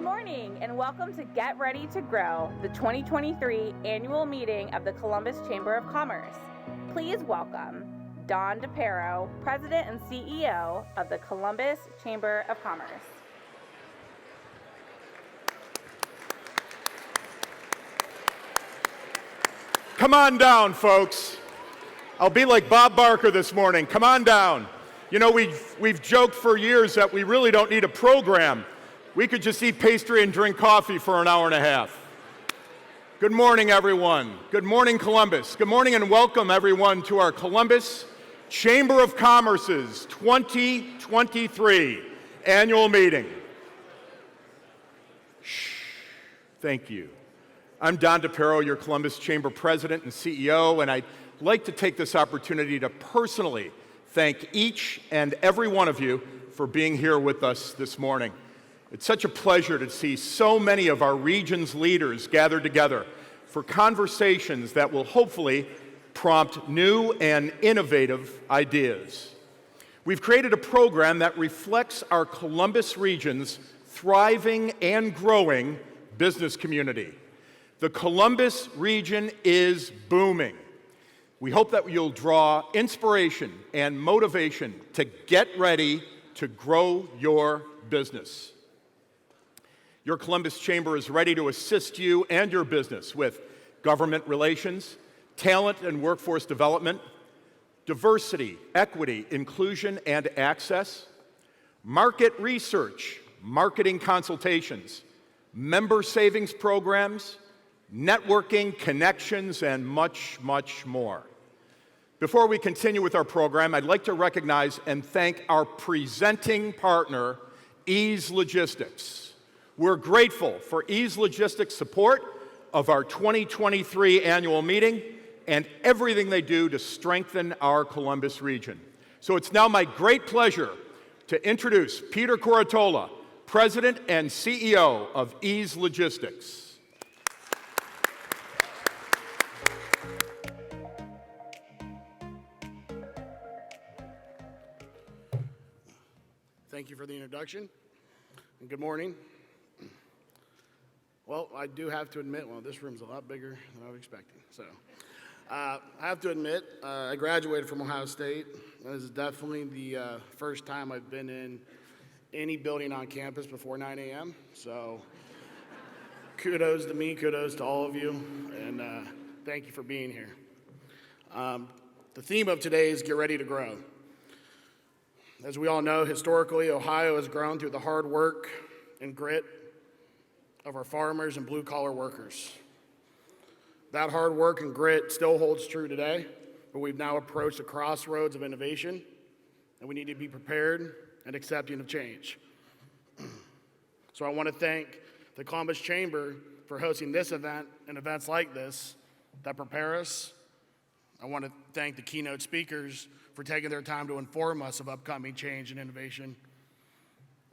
morning and welcome to Get Ready to Grow, the 2023 annual meeting of the Columbus Chamber of Commerce. Please welcome Don DePero, President and CEO of the Columbus Chamber of Commerce. Come on down, folks. I'll be like Bob Barker this morning. Come on down. You know, we've joked for years that we really don't need a program. We could just eat pastry and drink coffee for an hour and a half. Good morning, everyone. Good morning, Columbus. Good morning and welcome, everyone, to our Columbus Chamber of Commerce's 2023 annual meeting. Shh. Thank you. I'm Don DePero, your Columbus Chamber President and CEO, and I'd like to take this opportunity to personally thank each and every one of you for being here with us this morning. It's such a pleasure to see so many of our region's leaders gathered together for conversations that will hopefully prompt new and innovative ideas. We've created a program that reflects our Columbus region's thriving and growing business community. The Columbus region is booming. We hope that you'll draw inspiration and motivation to get ready to grow your business. Your Columbus Chamber is ready to assist you and your business with government relations, talent and workforce development, diversity, equity, inclusion, and access, market research, marketing consultations, member savings programs, networking, connections, and much, much more. Before we continue with our program, I'd like to recognize and thank our presenting partner, Ease Logistics. We're grateful for Ease Logistics' support of our 2023 annual meeting and everything they do to strengthen our Columbus region. So it's now my great pleasure to introduce Peter Curatola, President and CEO of Ease Logistics. Thank you for the introduction, and good morning. Well, I do have to admit, this room's a lot bigger than I was expecting. So, I have to admit, I graduated from Ohio State. This is definitely the first time I've been in any building on campus before 9 a.m. So, kudos to me, kudos to all of you, and thank you for being here. The theme of today is Get Ready to Grow. As we all know, historically, Ohio has grown through the hard work and grit of our farmers and blue-collar workers. That hard work and grit still holds true today, but we've now approached a crossroads of innovation, and we need to be prepared and accepting of change. So I want to thank the Columbus Chamber for hosting this event and events like this that prepare us. I want to thank the keynote speakers for taking their time to inform us of upcoming change and innovation.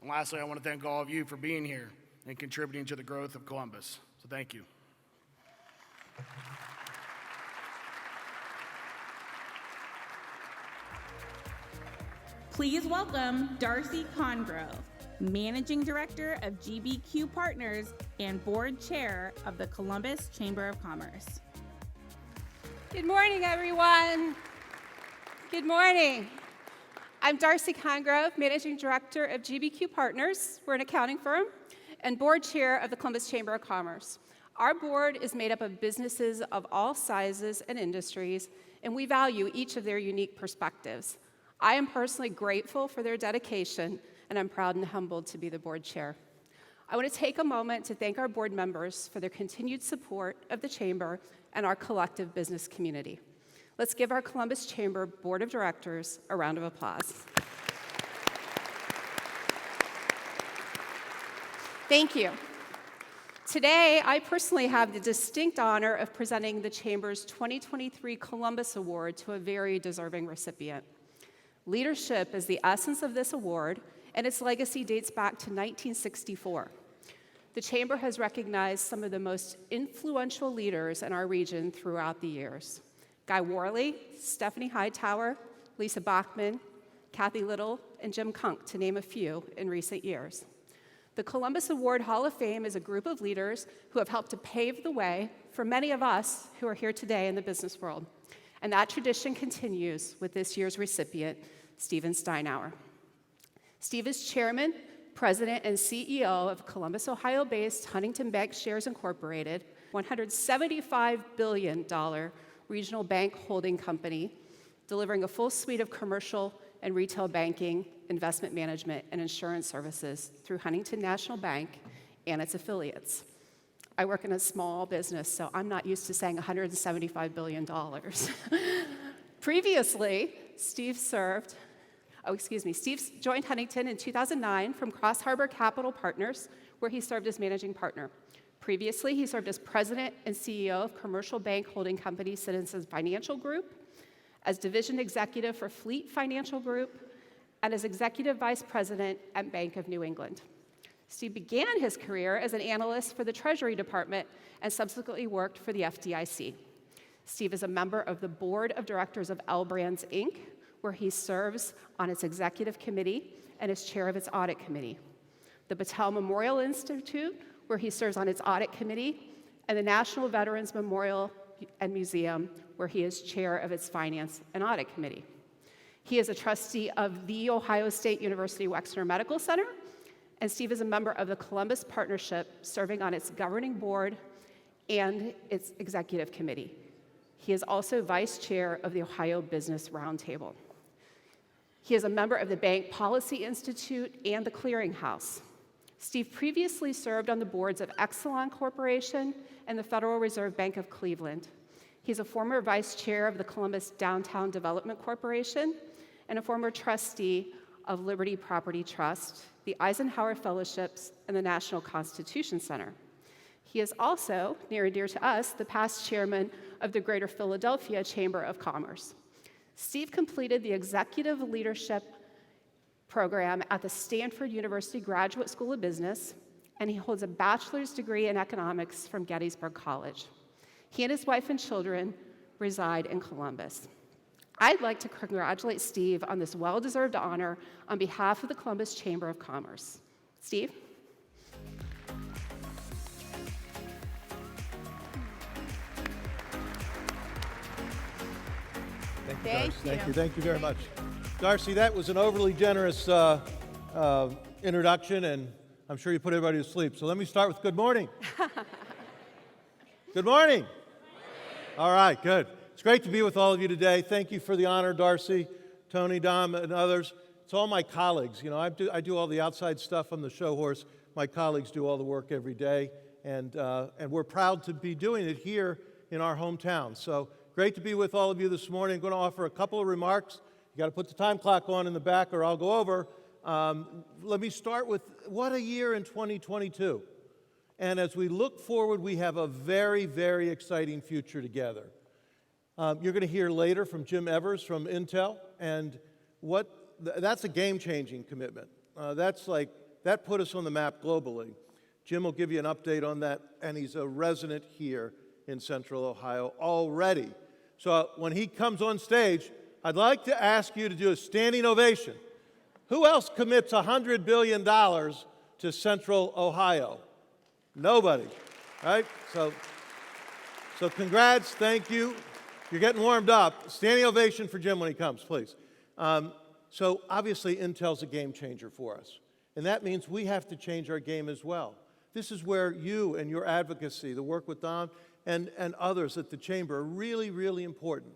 And lastly, I want to thank all of you for being here and contributing to the growth of Columbus. So thank you. Please welcome Darcy Congrove, Managing Director of GBQ Partners and Board Chair of the Columbus Chamber of Commerce. Good morning, everyone. Good morning. I'm Darcy Congrove, Managing Director of GBQ Partners. We're an accounting firm and Board Chair of the Columbus Chamber of Commerce. Our board is made up of businesses of all sizes and industries, and we value each of their unique perspectives. I am personally grateful for their dedication, and I'm proud and humbled to be the board chair. I want to take a moment to thank our board members for their continued support of the Chamber and our collective business community. Let's give our Columbus Chamber Board of Directors a round of applause. Thank you. Today, I personally have the distinct honor of presenting the Chamber's 2023 Columbus Award to a very deserving recipient. Leadership is the essence of this award, and its legacy dates back to 1964. The Chamber has recognized some of the most influential leaders in our region throughout the years. Guy Worley, Stephanie Hightower, Lisa Bachman, Kathy Little, and Jim Kunk, to name a few in recent years. The Columbus Award Hall of Fame is a group of leaders who have helped to pave the way for many of us who are here today in the business world. And that tradition continues with this year's recipient, Steven Steinauer. Steve is chairman, president, and CEO of Columbus, Ohio-based Huntington Bancshares Incorporated, $175 billion regional bank holding company, delivering a full suite of commercial and retail banking, investment management, and insurance services through Huntington National Bank and its affiliates. I work in a small business, so I'm not used to saying $175 billion. Previously, Steve joined Huntington in 2009 from Cross Harbor Capital Partners, where he served as managing partner. Previously, he served as president and CEO of commercial bank holding company Citizens Financial Group, as division executive for Fleet Financial Group, and as executive vice president at Bank of New England. Steve began his career as an analyst for the Treasury Department and subsequently worked for the FDIC. Steve is a member of the board of directors of L Brands, Inc., where he serves on its executive committee and is chair of its audit committee. The Battelle Memorial Institute, where he serves on its audit committee, and the National Veterans Memorial and Museum, where he is chair of its finance and audit committee. He is a trustee of the Ohio State University Wexner Medical Center, and Steve is a member of the Columbus Partnership, serving on its governing board and its executive committee. He is also vice chair of the Ohio Business Roundtable. He is a member of the Bank Policy Institute and the Clearinghouse. Steve previously served on the boards of Exelon Corporation and the Federal Reserve Bank of Cleveland. He's a former vice chair of the Columbus Downtown Development Corporation and a former trustee of Liberty Property Trust, the Eisenhower Fellowships, and the National Constitution Center. He is also, near and dear to us, the past chairman of the Greater Philadelphia Chamber of Commerce. Steve completed the executive leadership program at the Stanford University Graduate School of Business, and he holds a bachelor's degree in economics from Gettysburg College. He and his wife and children reside in Columbus. I'd like to congratulate Steve on this well-deserved honor on behalf of the Columbus Chamber of Commerce. Steve? Thank you very much. Darcy, that was an overly generous introduction, and I'm sure you put everybody to sleep. So let me start with good morning. Good morning. All right, good. It's great to be with all of you today. Thank you for the honor, Darcy, Tony, Dom, and others. It's all my colleagues. You know, I do all the outside stuff. I'm the show horse. My colleagues do all the work every day, and we're proud to be doing it here in our hometown. So great to be with all of you this morning. I'm going to offer a couple of remarks. You got to put the time clock on in the back, or I'll go over. Let me start with what a year in 2022. And as we look forward, we have a very, very exciting future together. You're going to hear later from Jim Evers from Intel, and that's a game-changing commitment. That put us on the map globally. Jim will give you an update on that, and he's a resident here in Central Ohio already. So when he comes on stage, I'd like to ask you to do a standing ovation. Who else commits $100 billion to Central Ohio? Nobody, right? So congrats, thank you. You're getting warmed up. Standing ovation for Jim when he comes, please. So obviously, Intel's a game changer for us. And that means we have to change our game as well. This is where you and your advocacy, the work with Don and others at the Chamber are really, really important.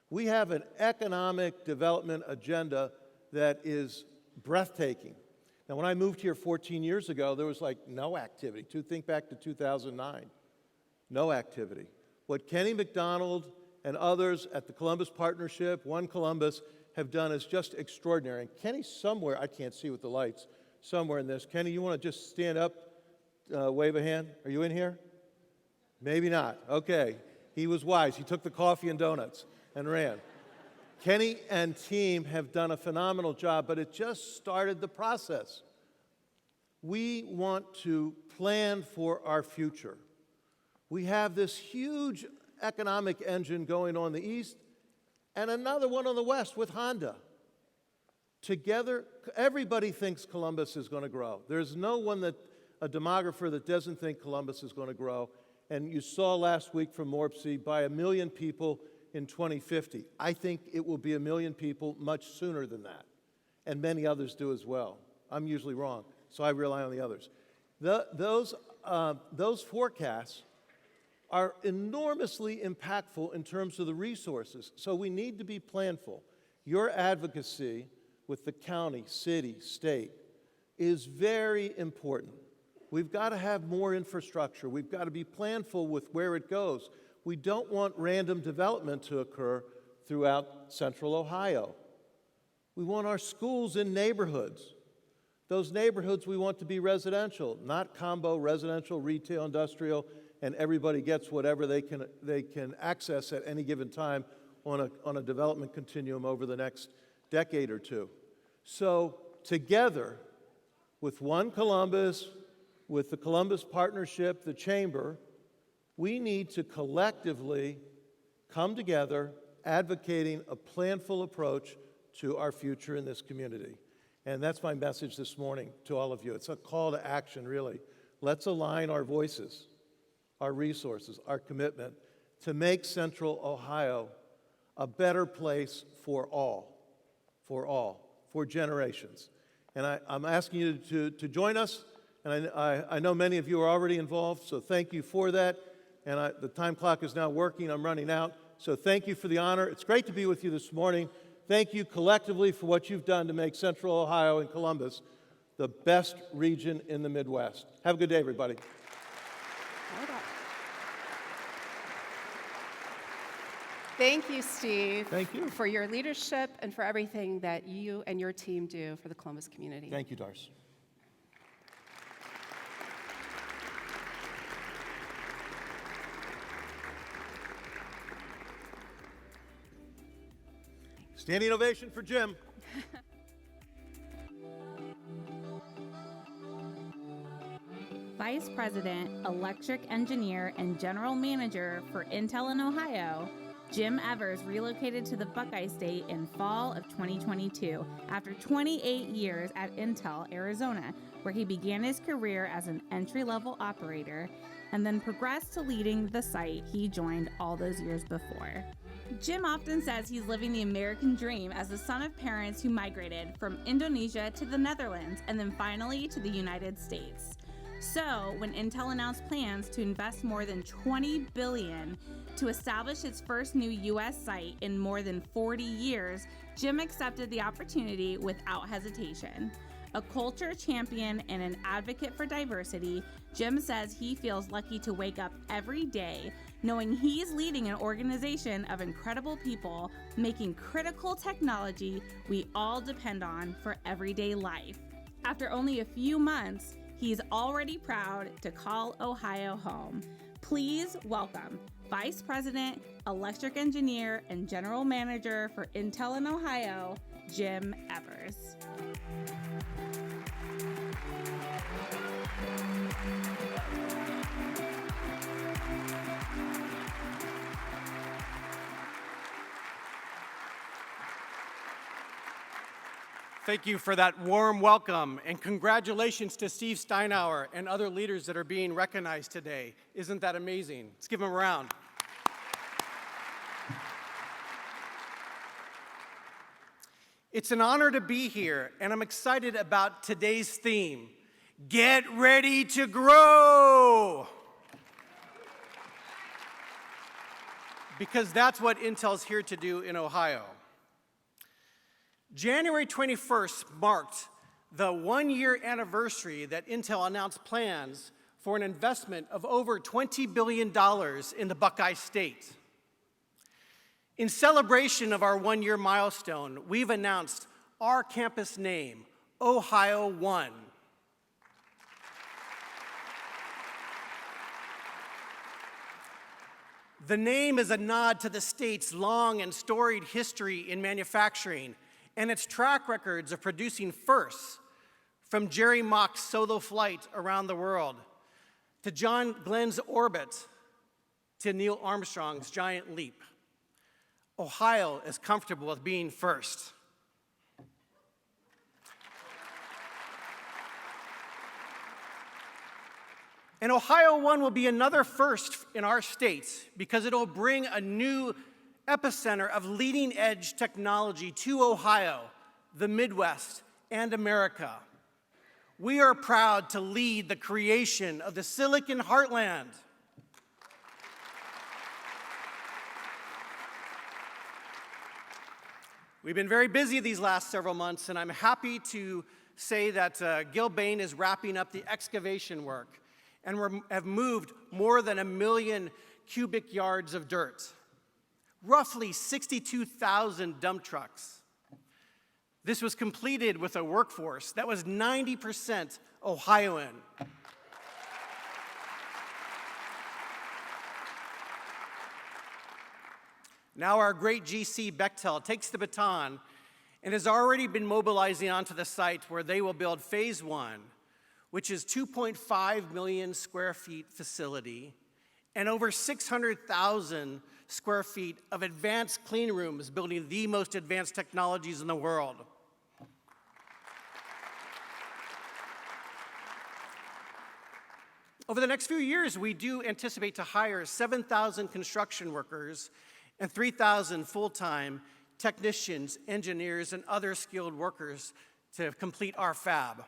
We have an economic development agenda that is breathtaking. Now, when I moved here 14 years ago, there was like no activity. Think back to 2009. No activity. What Kenny McDonald and others at the Columbus Partnership, One Columbus, have done is just extraordinary. And Kenny's somewhere, I can't see with the lights, somewhere in this. Kenny, you want to just stand up, wave a hand? Are you in here? Maybe not. Okay. He was wise. He took the coffee and donuts and ran. Kenny and team have done a phenomenal job, but it just started the process. We want to plan for our future. We have this huge economic engine going on the east and another one on the west with Honda. Together, everybody thinks Columbus is going to grow. There's no one a demographer that doesn't think Columbus is going to grow. And you saw last week from Morpsey, by 1 million people in 2050. I think it will be 1 million people much sooner than that. And many others do as well. I'm usually wrong, so I rely on the others. Those forecasts are enormously impactful in terms of the resources. So we need to be planful. Your advocacy with the county, city, state is very important. We've got to have more infrastructure. We've got to be planful with where it goes. We don't want random development to occur throughout central Ohio. We want our schools in neighborhoods. Those neighborhoods we want to be residential, not combo residential, retail, industrial, and everybody gets whatever they can access at any given time on a development continuum over the next decade or two. So together, with One Columbus, with the Columbus Partnership, the Chamber, we need to collectively come together advocating a planful approach to our future in this community. And that's my message this morning to all of you. It's a call to action, really. Let's align our voices, our resources, our commitment to make Central Ohio a better place for all, for generations. And I'm asking you to join us, and I know many of you are already involved, so thank you for that. And the time clock is now working, I'm running out, so thank you for the honor. It's great to be with you this morning. Thank you collectively for what you've done to make Central Ohio and Columbus the best region in the Midwest. Have a good day, everybody. Thank you, Steve. Thank you. For your leadership and for everything that you and your team do for the Columbus community. Thank you, Darcy. Standing ovation for Jim. Vice President, Electric Engineer, and General Manager for Intel in Ohio, Jim Evers relocated to the Buckeye State in fall of 2022 after 28 years at Intel, Arizona, where he began his career as an entry-level operator and then progressed to leading the site he joined all those years before. Jim often says he's living the American dream as the son of parents who migrated from Indonesia to the Netherlands and then finally to the United States. So, when Intel announced plans to invest more than $20 billion to establish its first new U.S. site in more than 40 years, Jim accepted the opportunity without hesitation. A culture champion and an advocate for diversity, Jim says he feels lucky to wake up every day knowing he's leading an organization of incredible people making critical technology we all depend on for everyday life. After only a few months, he's already proud to call Ohio home. Please welcome Vice President, Electric Engineer, and General Manager for Intel in Ohio, Jim Evers. Thank you for that warm welcome, and congratulations to Steve Steinauer and other leaders that are being recognized today. Isn't that amazing? Let's give them a round. It's an honor to be here, and I'm excited about today's theme, Get Ready to Grow! Because that's what Intel's here to do in Ohio. January 21st marked the one-year anniversary that Intel announced plans for an investment of over $20 billion in the Buckeye State. In celebration of our one-year milestone, we've announced our campus name, Ohio One. The name is a nod to the state's long and storied history in manufacturing and its track records of producing firsts, from Jerry Mock's solo flight around the world, to John Glenn's orbit, to Neil Armstrong's giant leap. Ohio is comfortable with being first. And Ohio One will be another first in our state because it'll bring a new epicenter of leading-edge technology to Ohio, the Midwest, and America. We are proud to lead the creation of the Silicon Heartland. We've been very busy these last several months, and I'm happy to say that Gil Bain is wrapping up the excavation work, and we have moved more than 1 million cubic yards of dirt, roughly 62,000 dump trucks. This was completed with a workforce that was 90% Ohioan. Now our great GC Bechtel takes the baton and has already been mobilizing onto the site where they will build phase 1, which is 2.5 million square feet facility and over 600,000 square feet of advanced clean rooms, building the most advanced technologies in the world. Over the next few years, we do anticipate to hire 7,000 construction workers and 3,000 full-time technicians, engineers, and other skilled workers to complete our fab.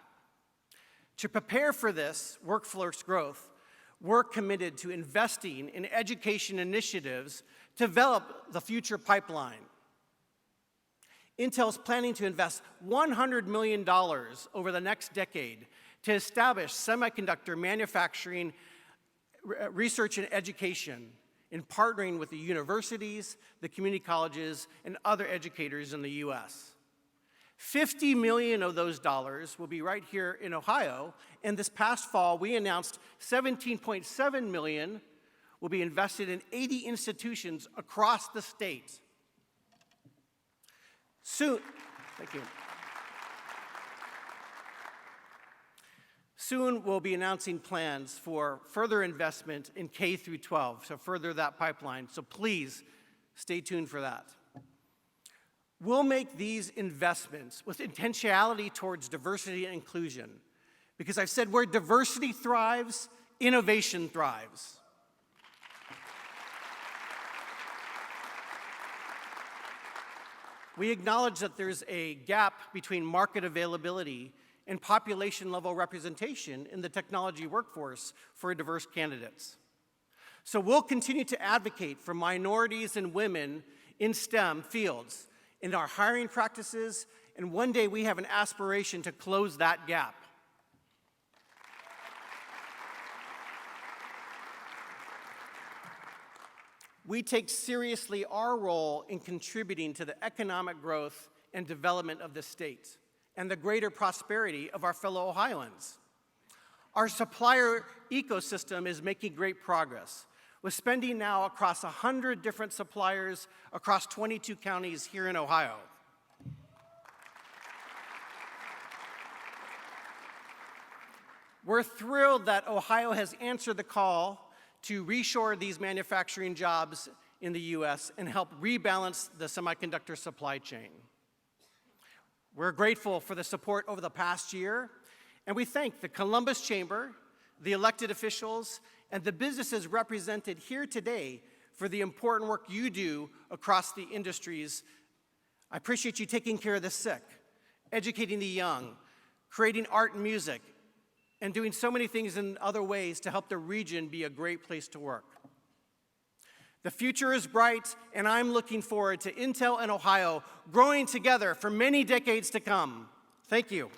To prepare for this workforce growth, we're committed to investing in education initiatives to develop the future pipeline. Intel's planning to invest $100 million over the next decade to establish semiconductor manufacturing, research, and education in partnering with the universities, the community colleges, and other educators in the US. $50 million of those dollars will be right here in Ohio, and this past fall we announced $17.7 million will be invested in 80 institutions across the state. Soon, thank you. Soon we'll be announcing plans for further investment in K through 12 to further that pipeline, so please stay tuned for that. We'll make these investments with intentionality towards diversity and inclusion, because I've said where diversity thrives, innovation thrives. We acknowledge that there's a gap between market availability and population-level representation in the technology workforce for diverse candidates. So we'll continue to advocate for minorities and women in STEM fields in our hiring practices, and one day we have an aspiration to close that gap. We take seriously our role in contributing to the economic growth and development of the state and the greater prosperity of our fellow Ohioans. Our supplier ecosystem is making great progress, with spending now across 100 different suppliers across 22 counties here in Ohio. We're thrilled that Ohio has answered the call to reshore these manufacturing jobs in the US and help rebalance the semiconductor supply chain. We're grateful for the support over the past year, and we thank the Columbus Chamber, the elected officials, and the businesses represented here today for the important work you do across the industries. I appreciate you taking care of the sick, educating the young, creating art and music, and doing so many things in other ways to help the region be a great place to work. The future is bright, and I'm looking forward to Intel and Ohio growing together for many decades to come. Thank you.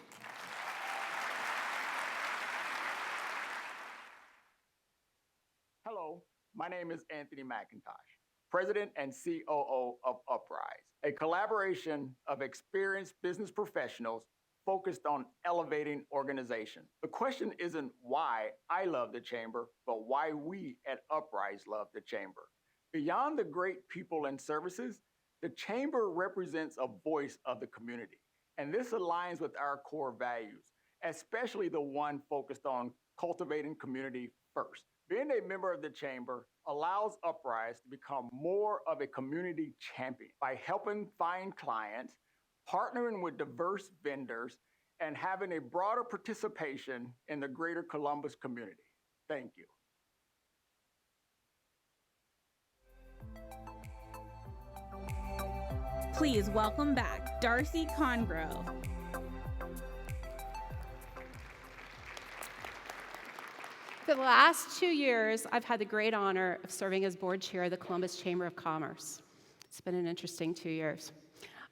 Hello, my name is Anthony McIntosh, President and COO of Uprise, a collaboration of experienced business professionals focused on elevating organization. The question isn't why I love the Chamber, but why we at Uprise love the Chamber. Beyond the great people and services, the Chamber represents a voice of the community, and this aligns with our core values, especially the one focused on cultivating community first. Being a member of the Chamber allows Uprise to become more of a community champion by helping find clients, partnering with diverse vendors, and having a broader participation in the greater Columbus community. Thank you. Please welcome back Darcy Congrove. For the last 2 years, I've had the great honor of serving as board chair of the Columbus Chamber of Commerce. It's been an interesting 2 years.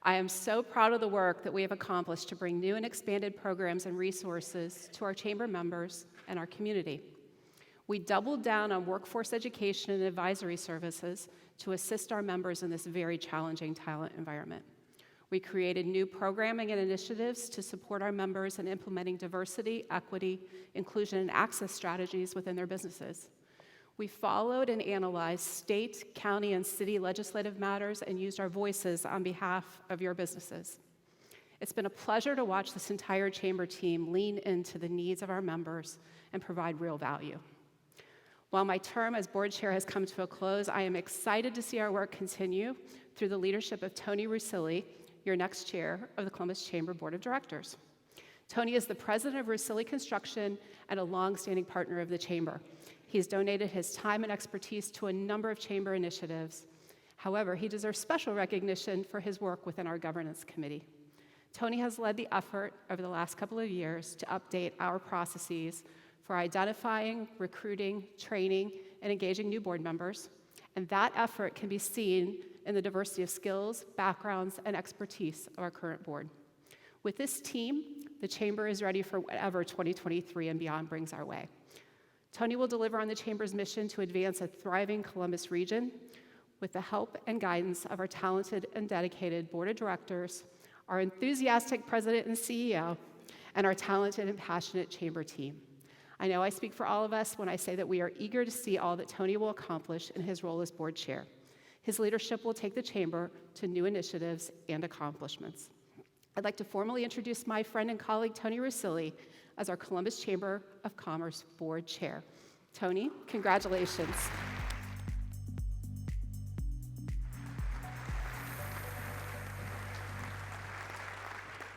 I am so proud of the work that we have accomplished to bring new and expanded programs and resources to our chamber members and our community. We doubled down on workforce education and advisory services to assist our members in this very challenging talent environment. We created new programming and initiatives to support our members in implementing diversity, equity, inclusion, and access strategies within their businesses. We followed and analyzed state, county, and city legislative matters and used our voices on behalf of your businesses. It's been a pleasure to watch this entire chamber team lean into the needs of our members and provide real value. While my term as board chair has come to a close, I am excited to see our work continue through the leadership of Tony Rusilli, your next chair of the Columbus Chamber Board of Directors. Tony is the president of Rusilli Construction and a longstanding partner of the chamber. He's donated his time and expertise to a number of chamber initiatives. However, he deserves special recognition for his work within our governance committee. Tony has led the effort over the last couple of years to update our processes for identifying, recruiting, training, and engaging new board members, and that effort can be seen in the diversity of skills, backgrounds, and expertise of our current board. With this team, the chamber is ready for whatever 2023 and beyond brings our way. Tony will deliver on the chamber's mission to advance a thriving Columbus region with the help and guidance of our talented and dedicated board of directors, our enthusiastic president and CEO, and our talented and passionate chamber team. I know I speak for all of us when I say that we are eager to see all that Tony will accomplish in his role as board chair. His leadership will take the chamber to new initiatives and accomplishments. I'd like to formally introduce my friend and colleague, Tony Rusilli, as our Columbus Chamber of Commerce Board Chair. Tony, congratulations.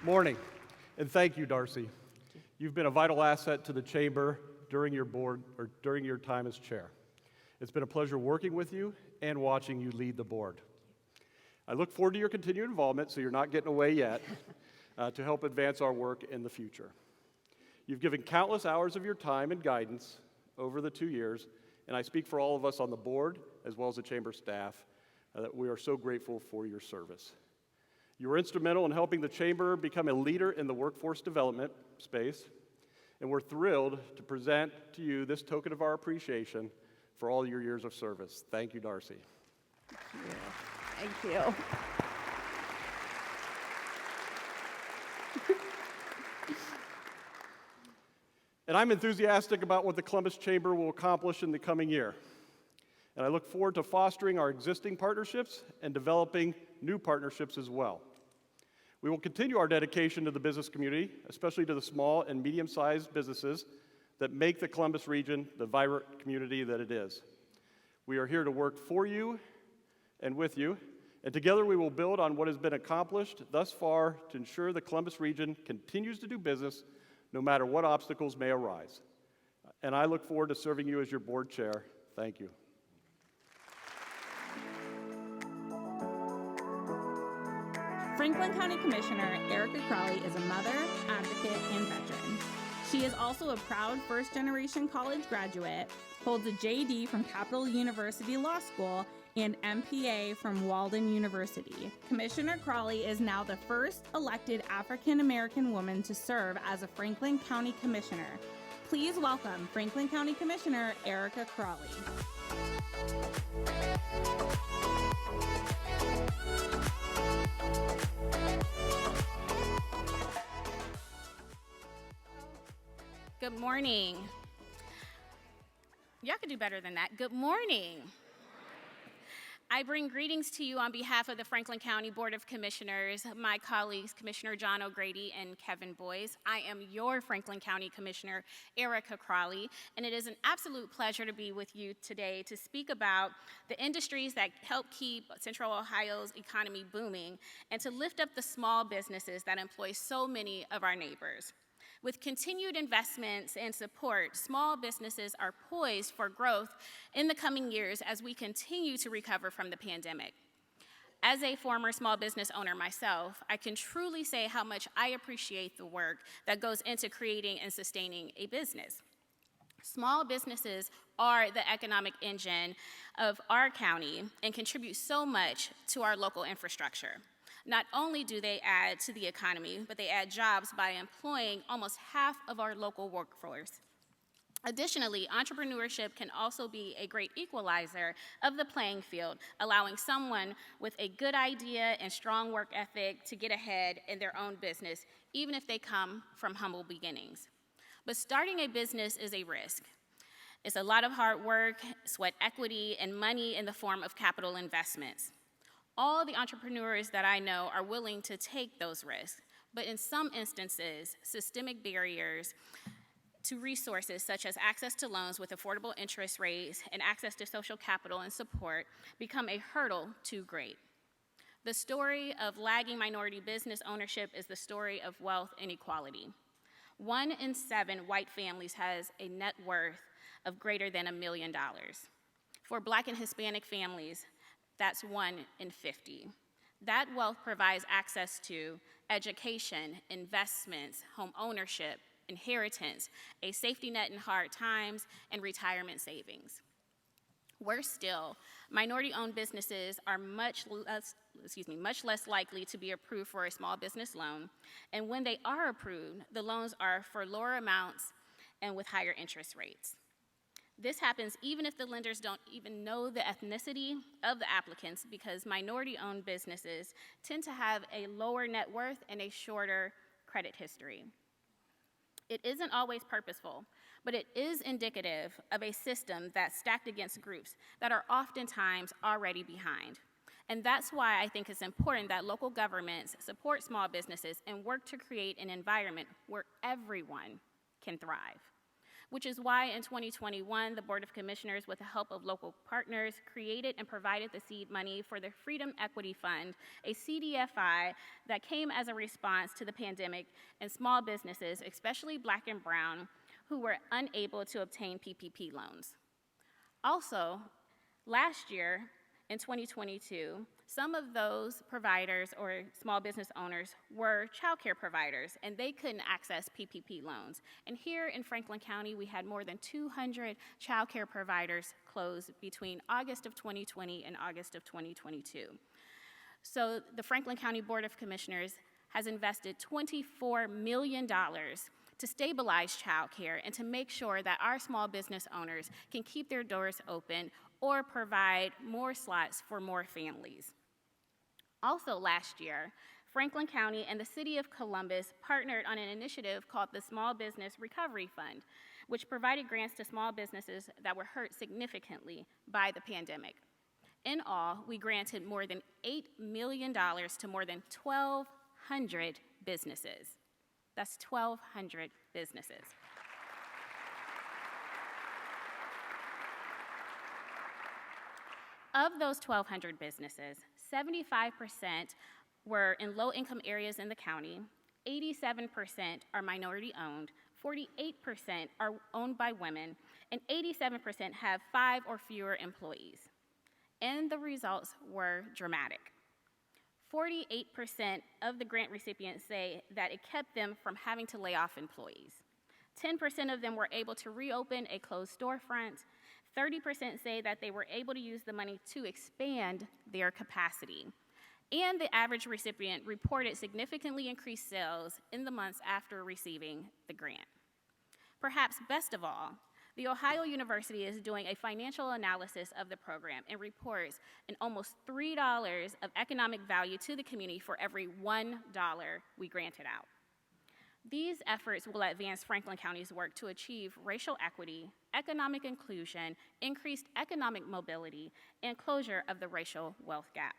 Morning, and thank you, Darcy. You've been a vital asset to the chamber during your time as chair. It's been a pleasure working with you and watching you lead the board. I look forward to your continued involvement, so you're not getting away yet, to help advance our work in the future. You've given countless hours of your time and guidance over the 2 years, and I speak for all of us on the board, as well as the chamber staff, that we are so grateful for your service. You were instrumental in helping the chamber become a leader in the workforce development space, and we're thrilled to present to you this token of our appreciation for all your years of service. Thank you, Darcy. Thank you. And I'm enthusiastic about what the Columbus Chamber will accomplish in the coming year. And I look forward to fostering our existing partnerships and developing new partnerships as well. We will continue our dedication to the business community, especially to the small and medium-sized businesses that make the Columbus region the vibrant community that it is. We are here to work for you and with you, and together we will build on what has been accomplished thus far to ensure the Columbus region continues to do business no matter what obstacles may arise. And I look forward to serving you as your board chair. Thank you. Franklin County Commissioner Erica Crowley is a mother, advocate, and veteran. She is also a proud first-generation college graduate, holds a JD from Capital University Law School, and MPA from Walden University. Commissioner Crowley is now the first elected African-American woman to serve as a Franklin County Commissioner. Please welcome Franklin County Commissioner Erica Crowley. Good morning. Y'all could do better than that. Good morning. I bring greetings to you on behalf of the Franklin County Board of Commissioners, my colleagues, Commissioner John O'Grady and Kevin Boyes. I am your Franklin County Commissioner, Erica Crowley, and it is an absolute pleasure to be with you today to speak about the industries that help keep Central Ohio's economy booming and to lift up the small businesses that employ so many of our neighbors. With continued investments and support, small businesses are poised for growth in the coming years as we continue to recover from the pandemic. As a former small business owner myself, I can truly say how much I appreciate the work that goes into creating and sustaining a business. Small businesses are the economic engine of our county and contribute so much to our local infrastructure. Not only do they add to the economy, but they add jobs by employing almost half of our local workforce. Additionally, entrepreneurship can also be a great equalizer of the playing field, allowing someone with a good idea and strong work ethic to get ahead in their own business, even if they come from humble beginnings. But starting a business is a risk. It's a lot of hard work, sweat equity, and money in the form of capital investments. All the entrepreneurs that I know are willing to take those risks, but in some instances, systemic barriers to resources such as access to loans with affordable interest rates and access to social capital and support become a hurdle too great. The story of lagging minority business ownership is the story of wealth inequality. 1 in 7 white families has a net worth of greater than $1 million. For Black and Hispanic families, that's 1 in 50. That wealth provides access to education, investments, home ownership, inheritance, a safety net in hard times, and retirement savings. Worse still, minority-owned businesses are much less likely to be approved for a small business loan, and when they are approved, the loans are for lower amounts and with higher interest rates. This happens even if the lenders don't even know the ethnicity of the applicants, because minority-owned businesses tend to have a lower net worth and a shorter credit history. It isn't always purposeful, but it is indicative of a system that's stacked against groups that are oftentimes already behind. And that's why I think it's important that local governments support small businesses and work to create an environment where everyone can thrive. Which is why in 2021, the Board of Commissioners, with the help of local partners, created and provided the seed money for the Freedom Equity Fund, a CDFI that came as a response to the pandemic and small businesses, especially Black and brown, who were unable to obtain PPP loans. Also, last year, in 2022, some of those providers or small business owners were childcare providers, and they couldn't access PPP loans. And here in Franklin County, we had more than 200 childcare providers close between August of 2020 and August of 2022. So the Franklin County Board of Commissioners has invested $24 million to stabilize childcare and to make sure that our small business owners can keep their doors open or provide more slots for more families. Also last year, Franklin County and the City of Columbus partnered on an initiative called the Small Business Recovery Fund, which provided grants to small businesses that were hurt significantly by the pandemic. In all, we granted more than $8 million to more than 1,200 businesses. That's 1,200 businesses. Of those 1,200 businesses, 75% were in low-income areas in the county, 87% are minority-owned, 48% are owned by women, and 87% have 5 or fewer employees. And the results were dramatic. 48% of the grant recipients say that it kept them from having to lay off employees. 10% of them were able to reopen a closed storefront. 30% say that they were able to use the money to expand their capacity. And the average recipient reported significantly increased sales in the months after receiving the grant. Perhaps best of all, The Ohio University is doing a financial analysis of the program and reports an almost $3 of economic value to the community for every $1 we granted out. These efforts will advance Franklin County's work to achieve racial equity, economic inclusion, increased economic mobility, and closure of the racial wealth gap.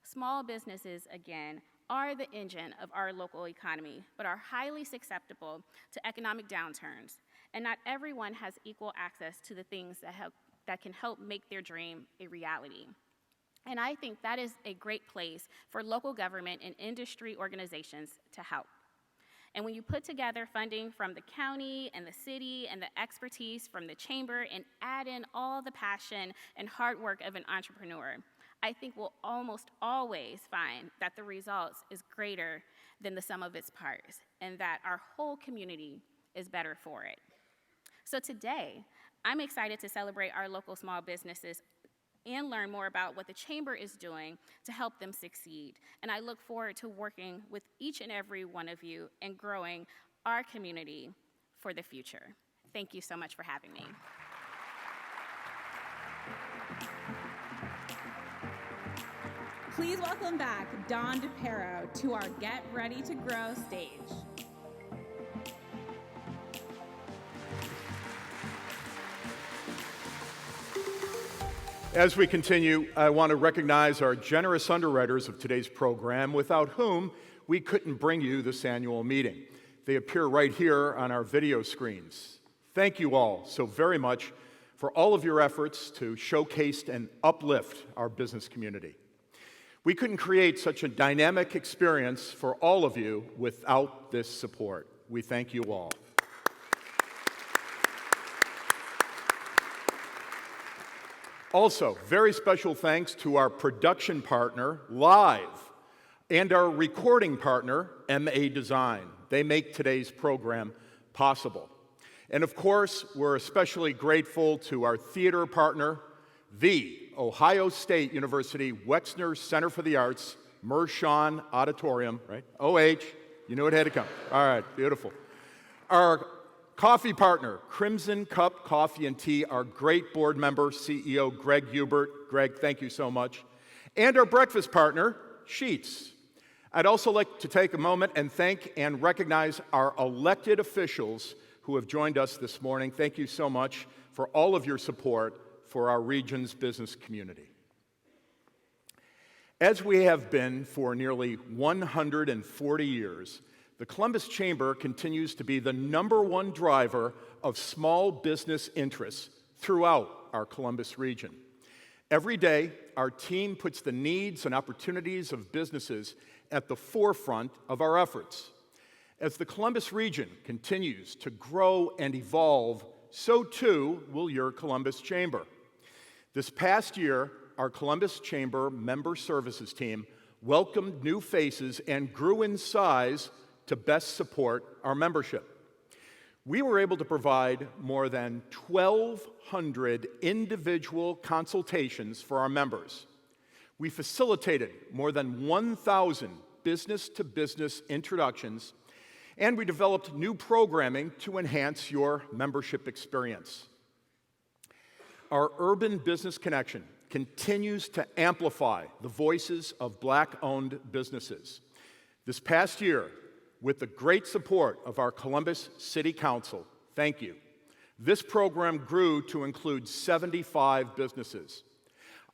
Small businesses, again, are the engine of our local economy, but are highly susceptible to economic downturns, and not everyone has equal access to the things that can help make their dream a reality. And I think that is a great place for local government and industry organizations to help. And when you put together funding from the county and the city and the expertise from the chamber and add in all the passion and hard work of an entrepreneur, I think we'll almost always find that the results is greater than the sum of its parts, and that our whole community is better for it. So today, I'm excited to celebrate our local small businesses and learn more about what the Chamber is doing to help them succeed. And I look forward to working with each and every one of you and growing our community for the future. Thank you so much for having me. Please welcome back Don DePero to our Get Ready to Grow stage. As we continue, I want to recognize our generous underwriters of today's program, without whom we couldn't bring you this annual meeting. They appear right here on our video screens. Thank you all so very much for all of your efforts to showcase and uplift our business community. We couldn't create such a dynamic experience for all of you without this support. We thank you all. Also, very special thanks to our production partner, Live, and our recording partner, MA Design. They make today's program possible. And of course, we're especially grateful to our theater partner, the Ohio State University Wexner Center for the Arts, Mershon Auditorium, right? OH, you knew it had to come. All right, beautiful. Our coffee partner, Crimson Cup Coffee and Tea, our great board member, CEO Greg Hubert. Greg, thank you so much. And our breakfast partner, Sheetz. I'd also like to take a moment and thank and recognize our elected officials who have joined us this morning. Thank you so much for all of your support for our region's business community. As we have been for nearly 140 years, the Columbus Chamber continues to be the #1 driver of small business interests throughout our Columbus region. Every day, our team puts the needs and opportunities of businesses at the forefront of our efforts. As the Columbus region continues to grow and evolve, so too will your Columbus Chamber. This past year, our Columbus Chamber Member Services team welcomed new faces and grew in size to best support our membership. We were able to provide more than 1,200 individual consultations for our members. We facilitated more than 1,000 business-to-business introductions, and we developed new programming to enhance your membership experience. Our Urban Business Connection continues to amplify the voices of Black-owned businesses. This past year, with the great support of our Columbus City Council, thank you, this program grew to include 75 businesses.